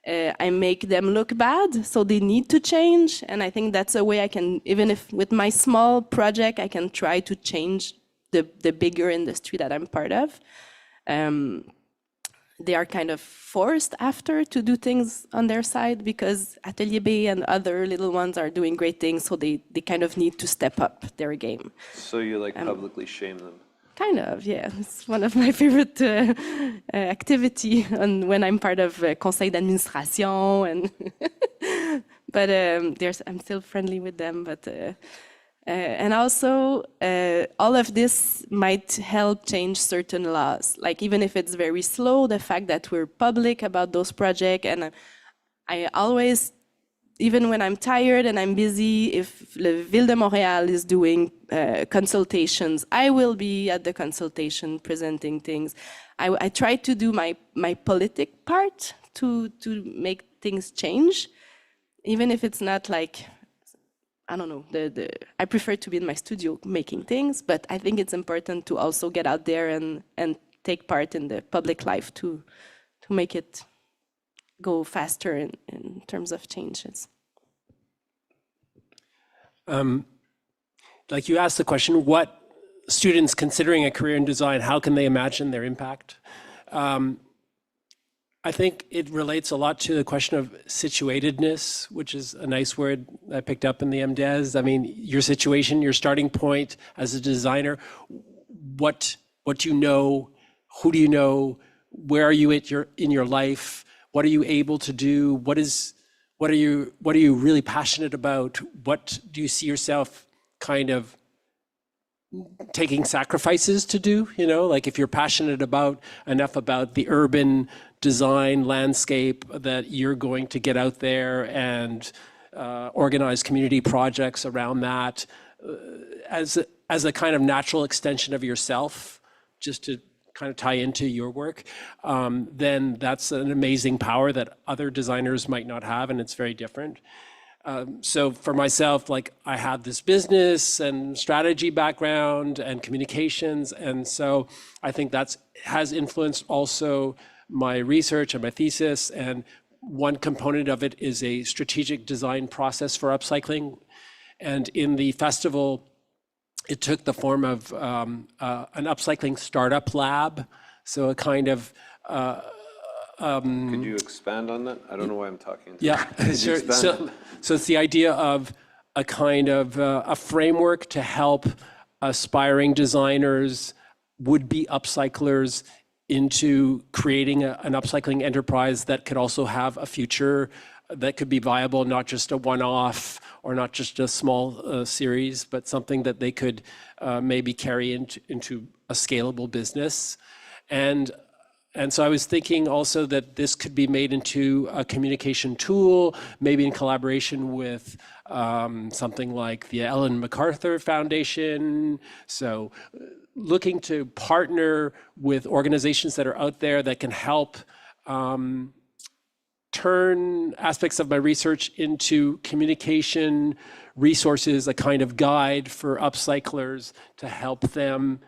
I make them look bad, so they need to change. And I think that's a way I can, even if with my small project, I can try to change the bigger industry that I'm part of. They are kind of forced after to do things on their side because Atelier B and other little ones are doing great things, so they kind of need to step up their game.
So you like publicly shame them?
Kind of, yeah. It's one of my favorite activity when I'm part of conseil d'administration, and but I'm still friendly with them. But and also all of this might help change certain laws. Like even if it's very slow, the fact that we're public about those projects, and I always, even when I'm tired and I'm busy, if the Ville de Montréal is doing consultations, I will be at the consultation presenting things. I try to do my politic part to make things change, even if it's not like, I don't know, I prefer to be in my studio making things, but I think it's important to also get out there and take part in the public life to make it go faster in terms of changes.
Like you asked the question, what students considering a career in design, how can they imagine their impact? I think it relates a lot to the question of situatedness, which is a nice word I picked up in the MDes. I mean, your situation, your starting point as a designer, what do you know, who do you know, where are you in your life, what are you able to do, what are you really passionate about, what do you see yourself kind of taking sacrifices to do, you know, like if you're passionate enough about the urban design landscape that you're going to get out there and organize community projects around that as a kind of natural extension of yourself, just to kind of tie into your work, then that's an amazing power that other designers might not have, and it's very different. So for myself, like I have this business and strategy background and communications, and so I think that has influenced also my research and my thesis. And one component of it is a strategic design process for upcycling. And in the festival, it took the form of an upcycling startup lab. So a kind of
Could you expand on that? I don't know why I'm talking.
Yeah, sure. So it's the idea of a kind of a framework to help aspiring designers, would-be upcyclers, into creating an upcycling enterprise that could also have a future that could be viable, not just a one-off or not just a small series, but something that they could maybe carry into a scalable business. And so I was thinking also that this could be made into a communication tool, maybe in collaboration with something like the Ellen MacArthur Foundation. So looking to partner with organizations that are out there that can help turn aspects of my research into communication resources, a kind of guide for upcyclers to help them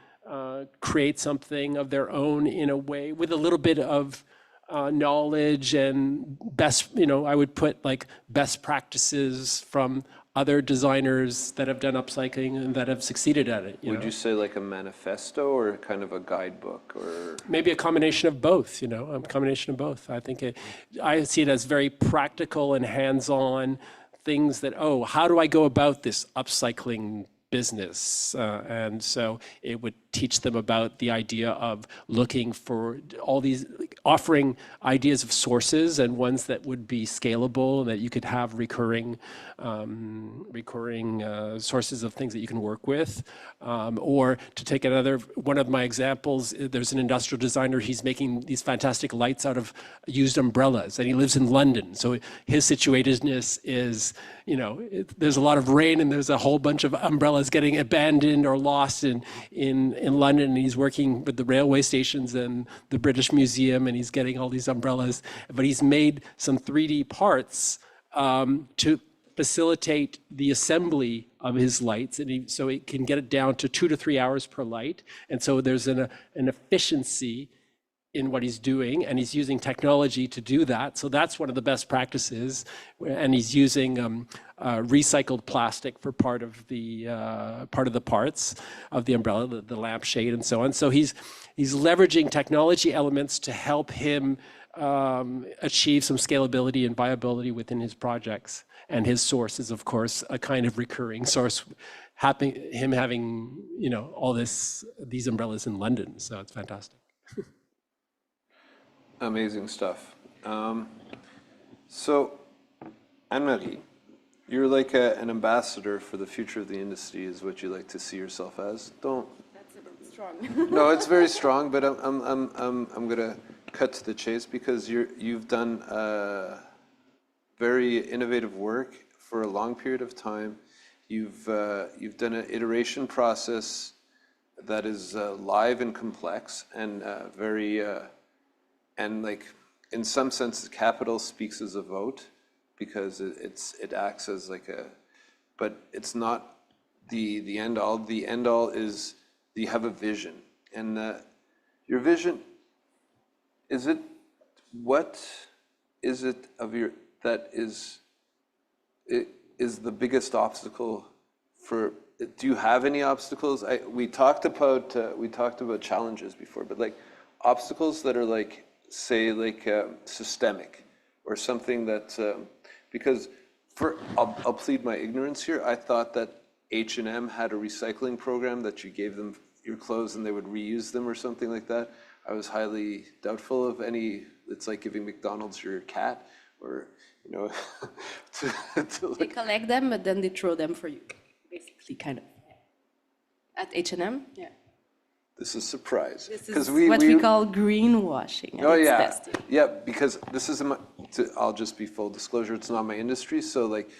create something of their own in a way with a little bit of knowledge and I would put like best practices from other designers that have done upcycling and that have succeeded at it.
Would you say like a manifesto or kind of a guidebook or?
Maybe a combination of both, a combination of both. I think I see it as very practical and hands-on things that, how do I go about this upcycling business? And so it would teach them about the idea of looking for all these, offering ideas of sources and ones that would be scalable, that you could have recurring sources of things that you can work with. Or to take one of my examples, there's an industrial designer, he's making these fantastic lights out of used umbrellas, and he lives in London. So his situatedness is, there's a lot of rain and there's a whole bunch of umbrellas getting abandoned or lost in London, and he's working with the railway stations and the British Museum, and he's getting all these umbrellas. But he's made some 3D parts to facilitate the assembly of his lights, and so it can get it down to 2 to 3 hours per light. And so there's an efficiency in what he's doing, and he's using technology to do that. So that's one of the best practices. And he's using recycled plastic for part of the parts of the umbrella, the lampshade, and so on. So he's leveraging technology elements to help him achieve some scalability and viability within his projects. And his source is, of course, a kind of recurring source, him having all these umbrellas in London. So it's fantastic.
Amazing stuff. So, Anne-Marie, you're like an ambassador for the future of the industry, is what you like to see yourself as. Don't.
That's a bit strong.
No, it's very strong, but I'm gonna cut to the chase because you've done very innovative work for a long period of time. You've done an iteration process that is live and complex and very. And like, in some sense, capital speaks as a vote because it acts as like but it's not the end all. The end all is you have a vision, and your vision, what is it that is the biggest obstacle for? Do you have any obstacles? We talked about challenges before, but like obstacles that are like, say, like systemic or something that, because I'll plead my ignorance here. I thought that H&M had a recycling program that you gave them your clothes and they would reuse them or something like that. I was highly doubtful of any. It's like giving McDonald's your cat, or
They collect them, but then they throw them for you, basically, kind of. At H&M, yeah.
This is a surprise.
This is what we call greenwashing.
Oh yeah, yeah. Because this is I'll just be full disclosure. It's not my industry, so like,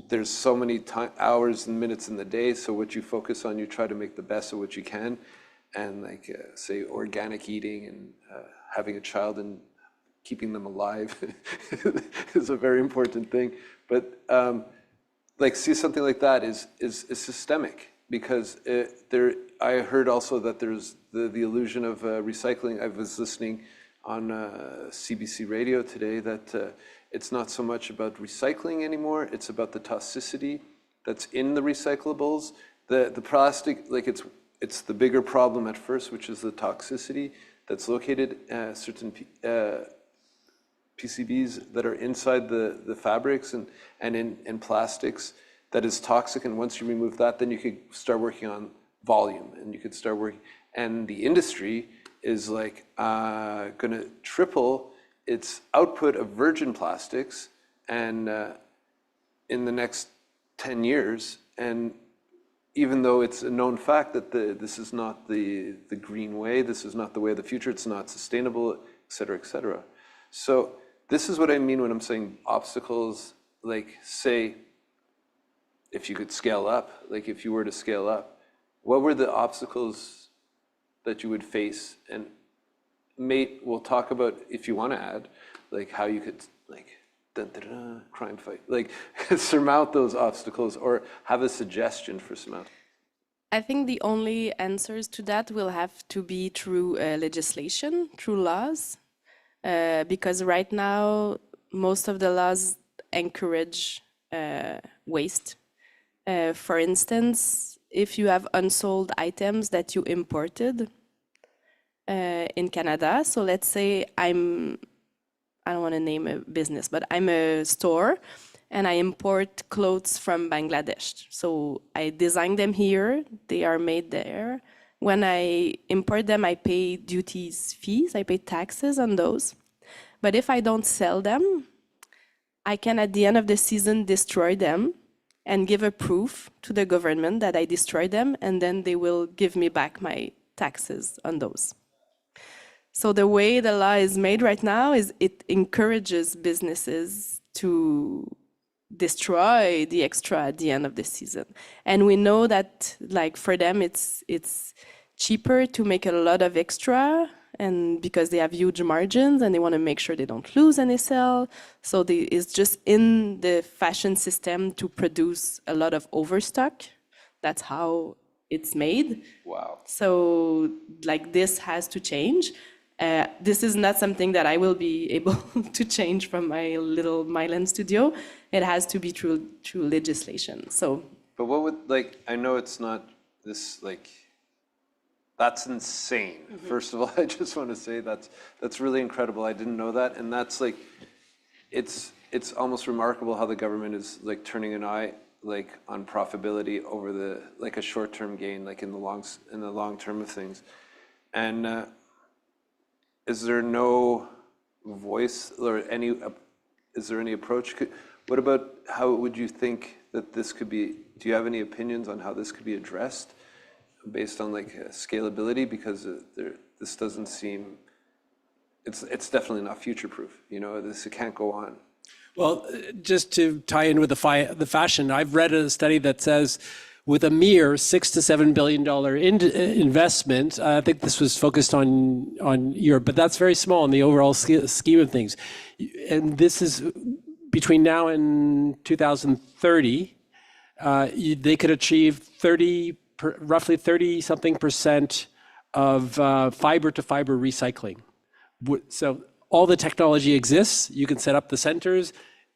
there's so many hours and minutes in the day. So what you focus on, you try to make the best of what you can, and like say organic eating and having a child and keeping them alive is a very important thing. But like, see, something like that is systemic. Because I heard also that there's the illusion of recycling. I was listening on CBC radio today that it's not so much about recycling anymore. It's about the toxicity that's in the recyclables. The plastic, like it's the bigger problem at first, which is the toxicity that's located certain PCBs that are inside the fabrics and in plastics. That is toxic, and once you remove that, then you could start working on volume, and you could start working. And the industry is like going to triple its output of virgin plastics, and in the next 10 years. And even though it's a known fact that this is not the green way, this is not the way of the future, it's not sustainable, et cetera, et cetera. So this is what I mean when I'm saying obstacles. Like, say, if you could scale up, like if you were to scale up, what were the obstacles that you would face? And we'll talk about, if you want to add, like how you could like crime fight, like surmount those obstacles, or have a suggestion for surmount.
I think the only answers to that will have to be through legislation, through laws. because right now most of the laws encourage waste. For instance, if you have unsold items that you imported in Canada, so let's say I don't want to name a business, but I'm a store and I import clothes from Bangladesh. So I design them here, they are made there. When I import them, I pay duties, fees, I pay taxes on those. But if I don't sell them, I can at the end of the season destroy them and give a proof to the government that I destroyed them, and then they will give me back my taxes on those. So the way the law is made right now is it encourages businesses to destroy the extra at the end of the season. And we know that, like, for them, it's cheaper to make a lot of extra, and because they have huge margins and they want to make sure they don't lose any sale. So it's just in the fashion system to produce a lot of overstock. That's how it's made.
Wow.
So like this has to change. This is not something that I will be able to change from my little Milan studio. It has to be through legislation. So.
But what would, like, I know it's not this, like, that's insane.
Mm-hmm.
First of all, I just want to say that's really incredible. I didn't know that, and that's like, it's almost remarkable how the government is like turning an eye like on profitability over the like a short-term gain, like in the long term of things. And is there no voice or is there any approach? What about how would you think that this could be? Do you have any opinions on how this could be addressed? Based on like scalability, because this doesn't seem, it's definitely not future-proof. You know, it can't go on.
Well, just to tie in with the fashion, I've read a study that says with a mere $6 to $7 billion investment, I think this was focused on Europe, but that's very small in the overall scheme of things. And this is between now and 2030, they could achieve roughly 30-something% of fiber-to-fiber recycling. So all the technology exists. You can set up the centers,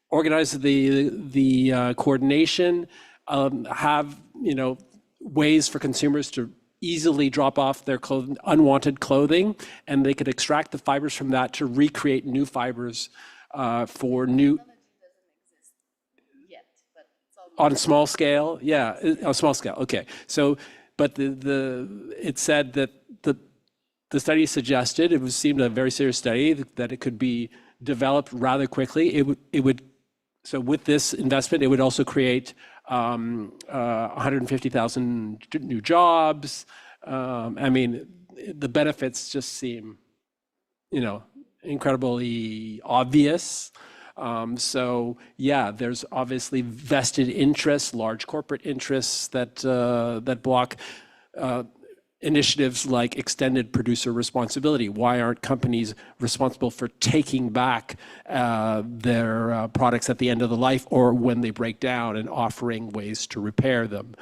organize the coordination, have ways for consumers to easily drop off their unwanted clothing, and they could extract the fibers from that to recreate new fibers for new. On a small scale, yeah, on a small scale. Okay, so, but it said that the study suggested, it seemed a very serious study, that it could be developed rather quickly. It would. So with this investment, it would also create 150,000 new jobs. I mean, the benefits just seem, incredibly obvious. So yeah, there's obviously vested interests, large corporate interests that block initiatives like extended producer responsibility. Why aren't companies responsible for taking back their products at the end of the life or when they break down and offering ways to repair them?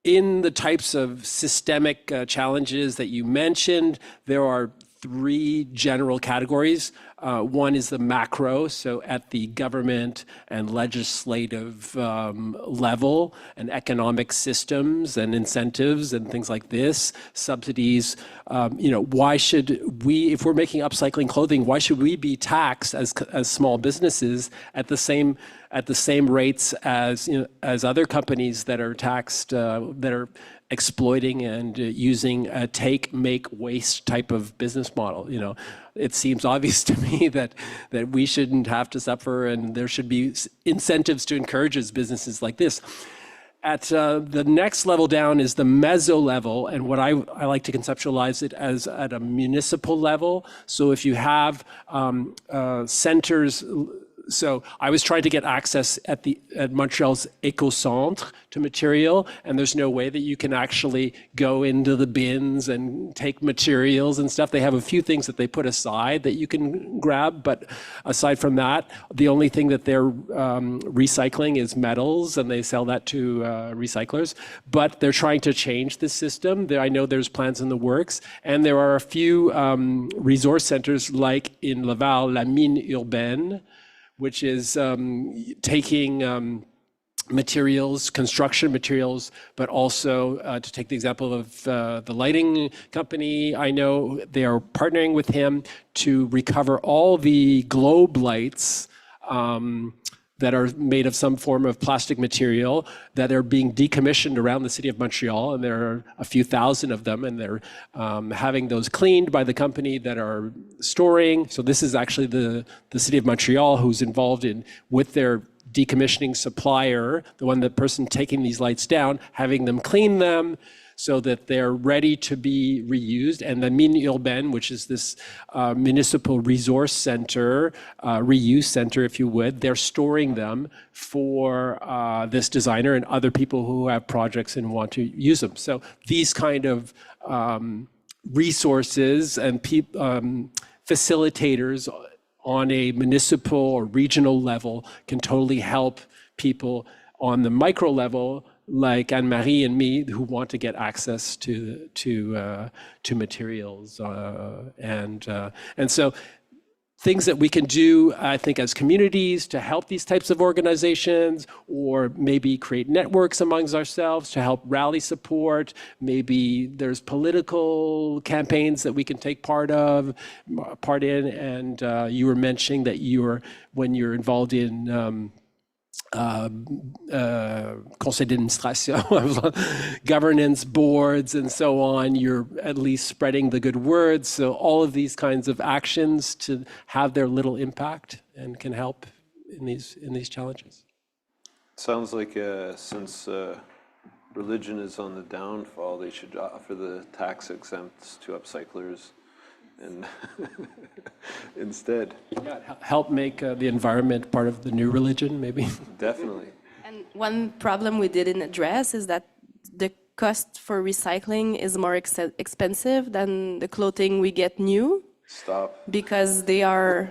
In the types of systemic challenges that you mentioned, there are three general categories. One is the macro, so at the government and legislative level, and economic systems and incentives and things like this, subsidies. Why should we, if we're making upcycling clothing, why should we be taxed as small businesses at the same rates as other companies that are taxed, that are exploiting and using a take, make, waste type of business model? It seems obvious to me that we shouldn't have to suffer, and there should be incentives to encourage businesses like this. At the next level down is the meso level, and what I like to conceptualize it as at a municipal level. So if you have centers, So I was trying to get access at Montreal's Eco-Centre to material, and there's no way that you can actually go into the bins and take materials and stuff. They have a few things that they put aside that you can grab, but aside from that, the only thing that they're recycling is metals, and they sell that to recyclers. But they're trying to change the system. I know there's plans in the works, and there are a few resource centers like in Laval, La Mine Urbaine, which is taking materials, construction materials, but also to take the example of the lighting company, I know they are partnering with him to recover all the globe lights that are made of some form of plastic material that are being decommissioned around the city of Montreal, and there are a few thousand of them, and they're having those cleaned by the company that are storing. So this is actually the city of Montreal who's involved in, with their decommissioning supplier, the person taking these lights down, having them clean them so that they're ready to be reused. And the Mine Urbaine, which is this municipal resource center, reuse center, if you would, they're storing them for this designer and other people who have projects and want to use them. So these kind of resources and facilitators on a municipal or regional level can totally help people on the micro level, like Anne-Marie and me, who want to get access to materials, and so things that we can do, I think, as communities to help these types of organizations, or maybe create networks amongst ourselves to help rally support. Maybe there's political campaigns that we can take part in. And you were mentioning that when you're involved in conseil d'administration, governance boards and so on, you're at least spreading the good words. So all of these kinds of actions to have their little impact and can help in these challenges.
Sounds like since religion is on the downfall, they should offer the tax exempts to upcyclers and instead.
Yeah, help make the environment part of the new religion, maybe.
Definitely.
And one problem we didn't address is that the cost for recycling is more expensive than the clothing we get new.
Stop.
Because they are,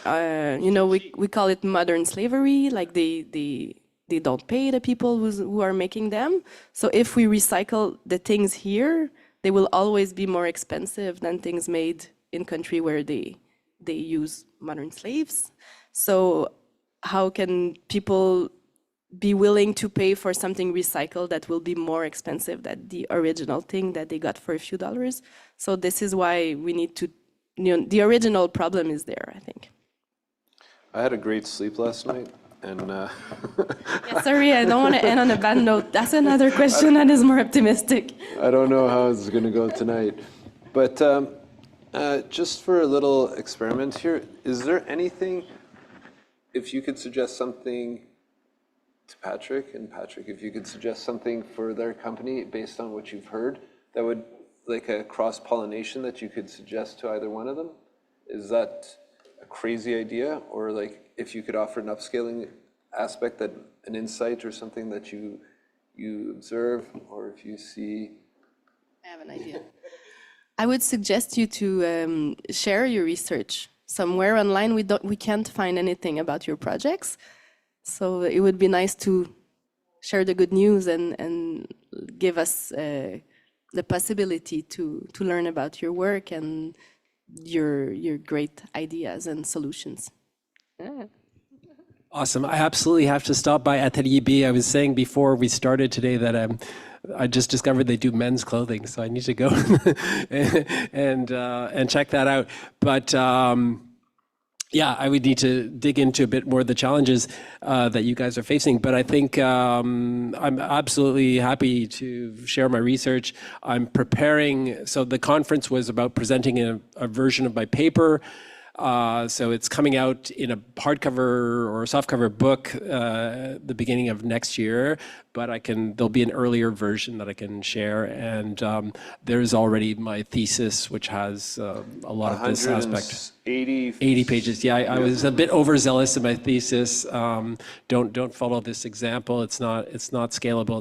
we call it modern slavery, like they don't pay the people who are making them. So if we recycle the things here, they will always be more expensive than things made in country where they use modern slaves. So how can people be willing to pay for something recycled that will be more expensive than the original thing that they got for a few dollars? So this is why we need to, the original problem is there, I think.
I had a great sleep last night, and
Yeah, sorry, I don't want to end on a bad note. That's another question that is more optimistic.
I don't know how it's going to go tonight. But just for a little experiment here, is there anything, if you could suggest something to Patrick, and Patrick, if you could suggest something for their company based on what you've heard, that would, like a cross-pollination that you could suggest to either one of them? Is that a crazy idea? Or like if you could offer an upscaling aspect, that an insight or something that you observe, or if you see?
I have an idea. I would suggest you to share your research somewhere online. We can't find anything about your projects, so it would be nice to share the good news and give us the possibility to learn about your work and your great ideas and solutions. Yeah.
Awesome. I absolutely have to stop by Atelier B. I was saying before we started today that I just discovered they do men's clothing, so I need to go and check that out. But yeah, I would need to dig into a bit more of the challenges that you guys are facing. But I think I'm absolutely happy to share my research. I'm preparing. So the conference was about presenting a version of my paper. So it's coming out in a hardcover or a softcover book the beginning of next year, but there'll be an earlier version that I can share. And there's already my thesis, which has a lot of this aspect. 80 pages. Yeah, I was a bit overzealous in my thesis. Don't follow this example. It's not scalable.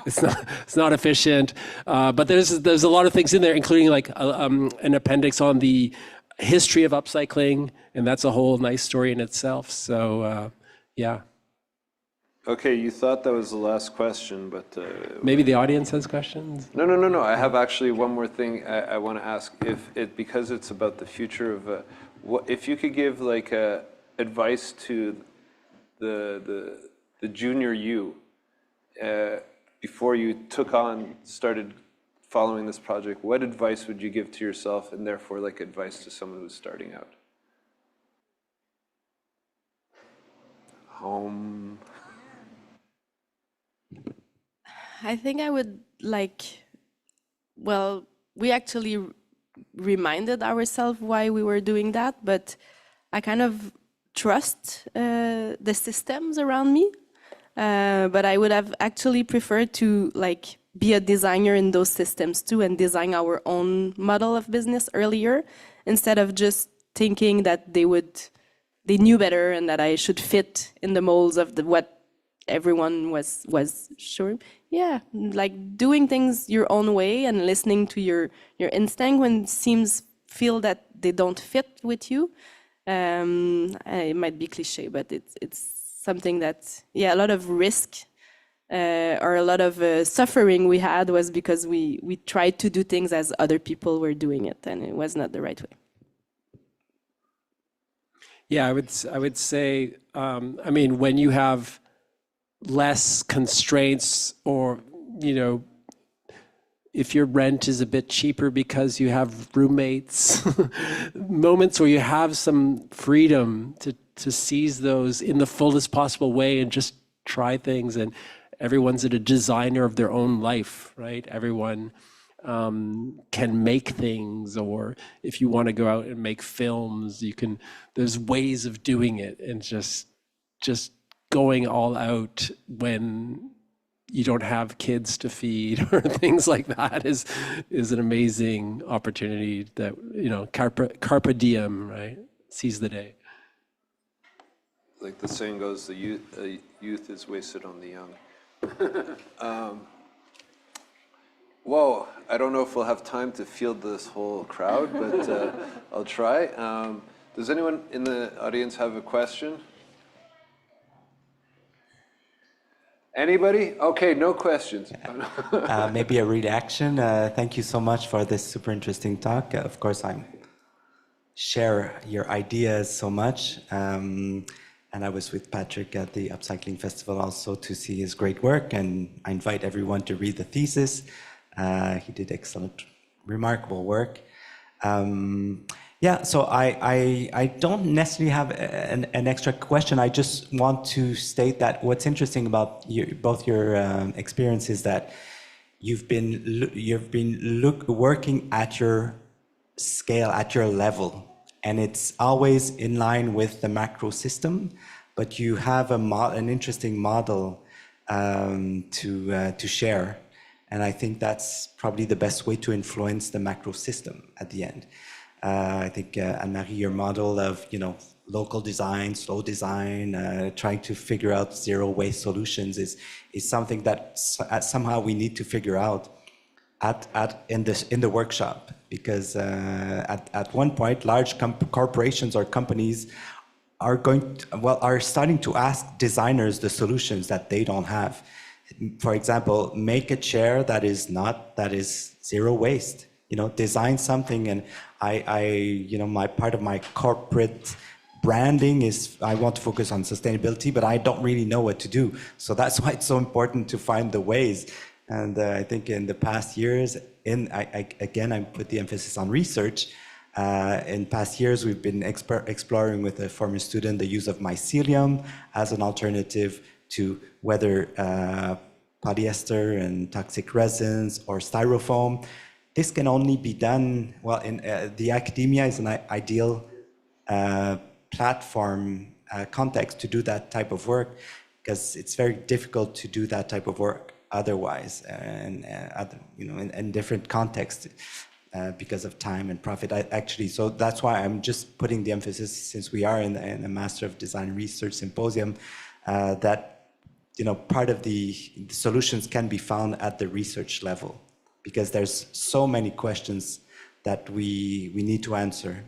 It's not efficient. But there's a lot of things in there, including like an appendix on the history of upcycling, and that's a whole nice story in itself. So yeah.
Okay, you thought that was the last question, but
Maybe the audience has questions.
No. I have actually one more thing I want to ask. Because it's about the future of if you could give like advice to the junior you before you started following this project, what advice would you give to yourself, and therefore like advice to someone who's starting out? Home.
I think I would we actually reminded ourselves why we were doing that, but I kind of trust the systems around me. But I would have actually preferred to be a designer in those systems too and design our own model of business earlier, instead of just thinking that they knew better and that I should fit in the molds of what everyone was sure. Yeah, like doing things your own way and listening to your instinct when feel that they don't fit with you. It might be cliche, but it's something that, a lot of risk or a lot of suffering we had was because we tried to do things as other people were doing it, and it was not the right way.
Yeah, I would say, when you have less constraints, or if your rent is a bit cheaper because you have roommates, moments where you have some freedom to seize those in the fullest possible way and just try things. And everyone's a designer of their own life, right? Everyone can make things, or if you want to go out and make films, there's ways of doing it, and just going all out when you don't have kids to feed or things like that is an amazing opportunity that, carpe diem, right? Seize the day.
Like the saying goes, the youth is wasted on the young. Whoa, I don't know if we'll have time to field this whole crowd, but I'll try. Does anyone in the audience have a question? Anybody? Okay, no questions.
Maybe a reaction. Thank you so much for this super interesting talk. Of course, I share your ideas so much. And I was with Patrick at the Upcycling Festival also to see his great work. And I invite everyone to read the thesis. He did excellent, remarkable work. So I don't necessarily have an extra question. I just want to state that what's interesting about both your experience is that you've been working at your scale, at your level, and it's always in line with the macro system. But you have an interesting model to share, and I think that's probably the best way to influence the macro system at the end. I think, Anne-Marie, your model of, local design, slow design, trying to figure out zero waste solutions is something that somehow we need to figure out in the workshop, because at one point, large corporations or companies are starting to ask designers the solutions that they don't have. For example, make a chair that is zero waste. Design something, and my part of my corporate branding is I want to focus on sustainability, but I don't really know what to do. So that's why it's so important to find the ways. And I think in the past years, I put the emphasis on research. In past years, we've been exploring with a former student the use of mycelium as an alternative to whether polyester and toxic resins or styrofoam. This can only be done, in the academia is an ideal platform context to do that type of work, because it's very difficult to do that type of work otherwise, and in different contexts. Because of time and profit, so that's why I'm just putting the emphasis, since we are in a Master of Design Research Symposium, that part of the solutions can be found at the research level, because there's so many questions that we need to answer.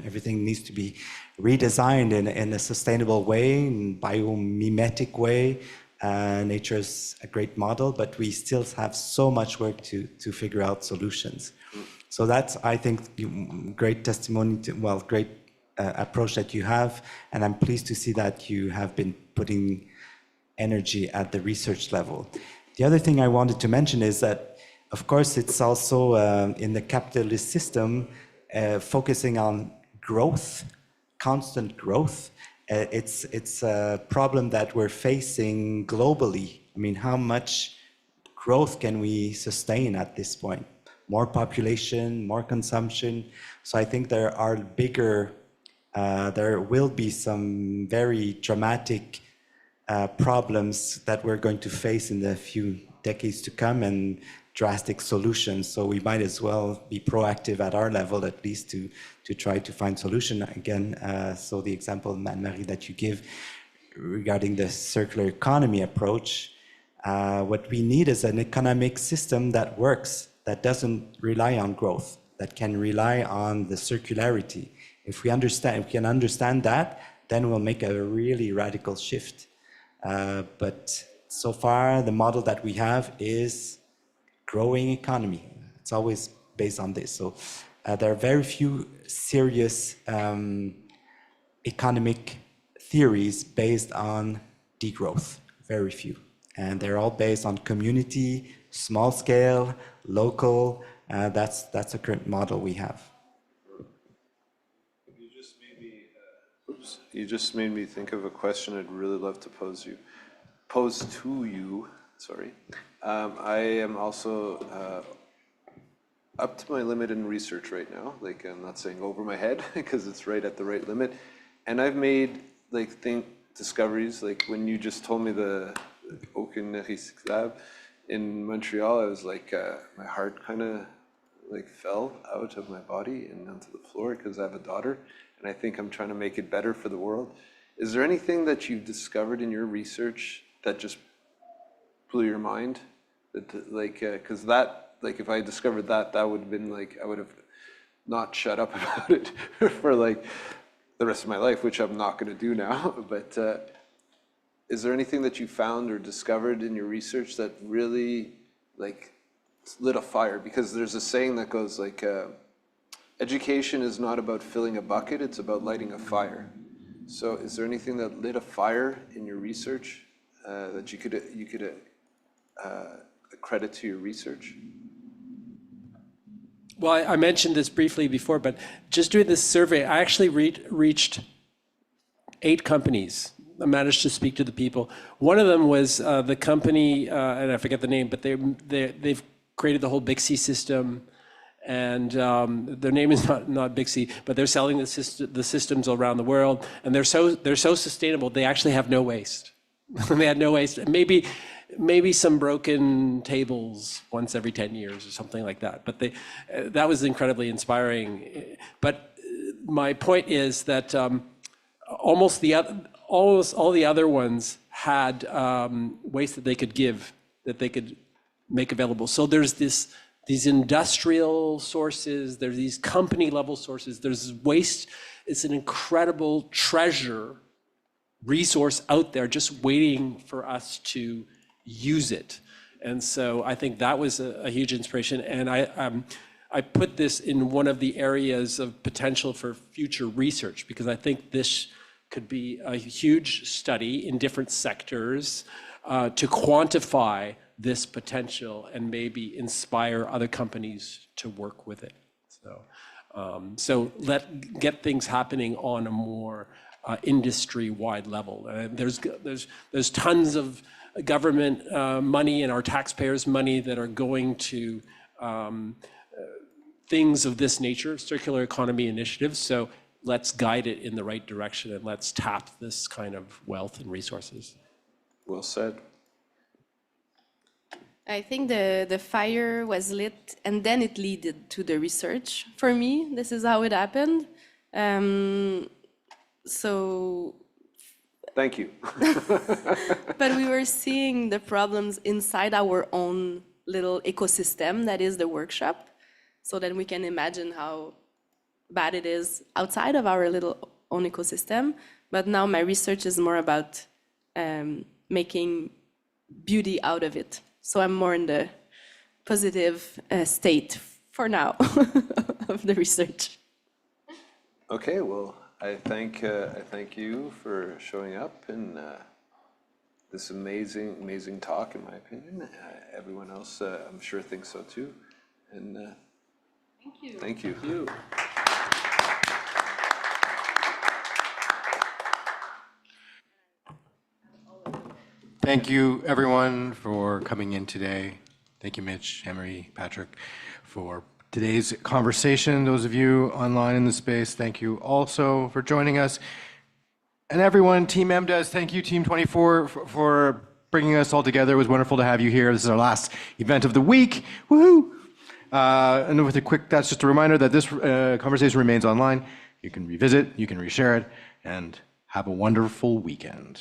Everything needs to be redesigned in a sustainable way, in biomimetic way. Nature is a great model, but we still have so much work to figure out solutions. So that's, I think, great testimony great approach that you have, and I'm pleased to see that you have been putting energy at the research level. The other thing I wanted to mention is that, of course, it's also in the capitalist system focusing on growth, constant growth. It's a problem that we're facing globally. I mean, how much growth can we sustain at this point? More population, more consumption. So I think there will be some very dramatic problems that we're going to face in the few decades to come, and drastic solutions. So we might as well be proactive at our level, at least to try to find solution. Again, so the example, Anne-Marie, that you give regarding the circular economy approach, what we need is an economic system that works, that doesn't rely on growth, that can rely on the circularity. If we can understand that, then we'll make a really radical shift. But so far, the model that we have is growing economy. It's always based on this. So there are very few serious economic theories based on degrowth, very few. And they're all based on community, small scale, local. That's the current model we have.
You just made me think of a question I'd really love to pose to you. Sorry. I am also up to my limit in research right now. Like, I'm not saying over my head, because it's right at the right limit. And I've made discoveries, like when you just told me the Aucun Recyclable in Montreal, I was like, my heart kind of fell out of my body and onto the floor, because I have a daughter, and I think I'm trying to make it better for the world. Is there anything that you've discovered in your research that just blew your mind? Because if I discovered that would have been I would have not shut up about it for the rest of my life, which I'm not going to do now. But is there anything that you found or discovered in your research that really lit a fire? Because there's a saying that goes education is not about filling a bucket, it's about lighting a fire. So is there anything that lit a fire in your research that you could credit to your research?
Well, I mentioned this briefly before, but just doing this survey, I actually reached 8 companies. I managed to speak to the people. One of them was the company, and I forget the name, but they've created the whole Bixi system, and their name is not Bixi, but they're selling the systems around the world, and they're so sustainable. They actually have no waste. They had no waste. Maybe some broken tables once every 10 years or something like that. But that was incredibly inspiring. But my point is that almost all the other ones had waste that they could give, that they could make available. So there's these industrial sources, there's these company level sources, there's waste. It's an incredible treasure resource out there just waiting for us to use it. And so I think that was a huge inspiration. And I put this in one of the areas of potential for future research, because I think this could be a huge study in different sectors to quantify this potential and maybe inspire other companies to work with it. So get things happening on a more industry-wide level. There's tons of government money and our taxpayers' money that are going to things of this nature, circular economy initiatives. So let's guide it in the right direction and let's tap this kind of wealth and resources.
Well said.
I think the fire was lit and then it led to the research. For me, this is how it happened. So,
Thank you.
but we were seeing the problems inside our own little ecosystem that is the workshop. So then we can imagine how bad it is outside of our little own ecosystem. But now my research is more about making beauty out of it. So I'm more in the positive state for now of the research.
Okay, well, I thank you for showing up and this amazing talk, in my opinion. Everyone else, I'm sure, thinks so too. And
Thank you.
thank you.
Thank you.
Thank you, everyone, for coming in today. Thank you, Mitch, Emery, Patrick, for today's conversation. Those of you online in the space, thank you also for joining us. And everyone, Team MDes, thank you, Team 24, for bringing us all together. It was wonderful to have you here. This is our last event of the week. Woohoo! And with a quick, that's just a reminder that this conversation remains online. You can revisit, you can reshare it, and have a wonderful weekend.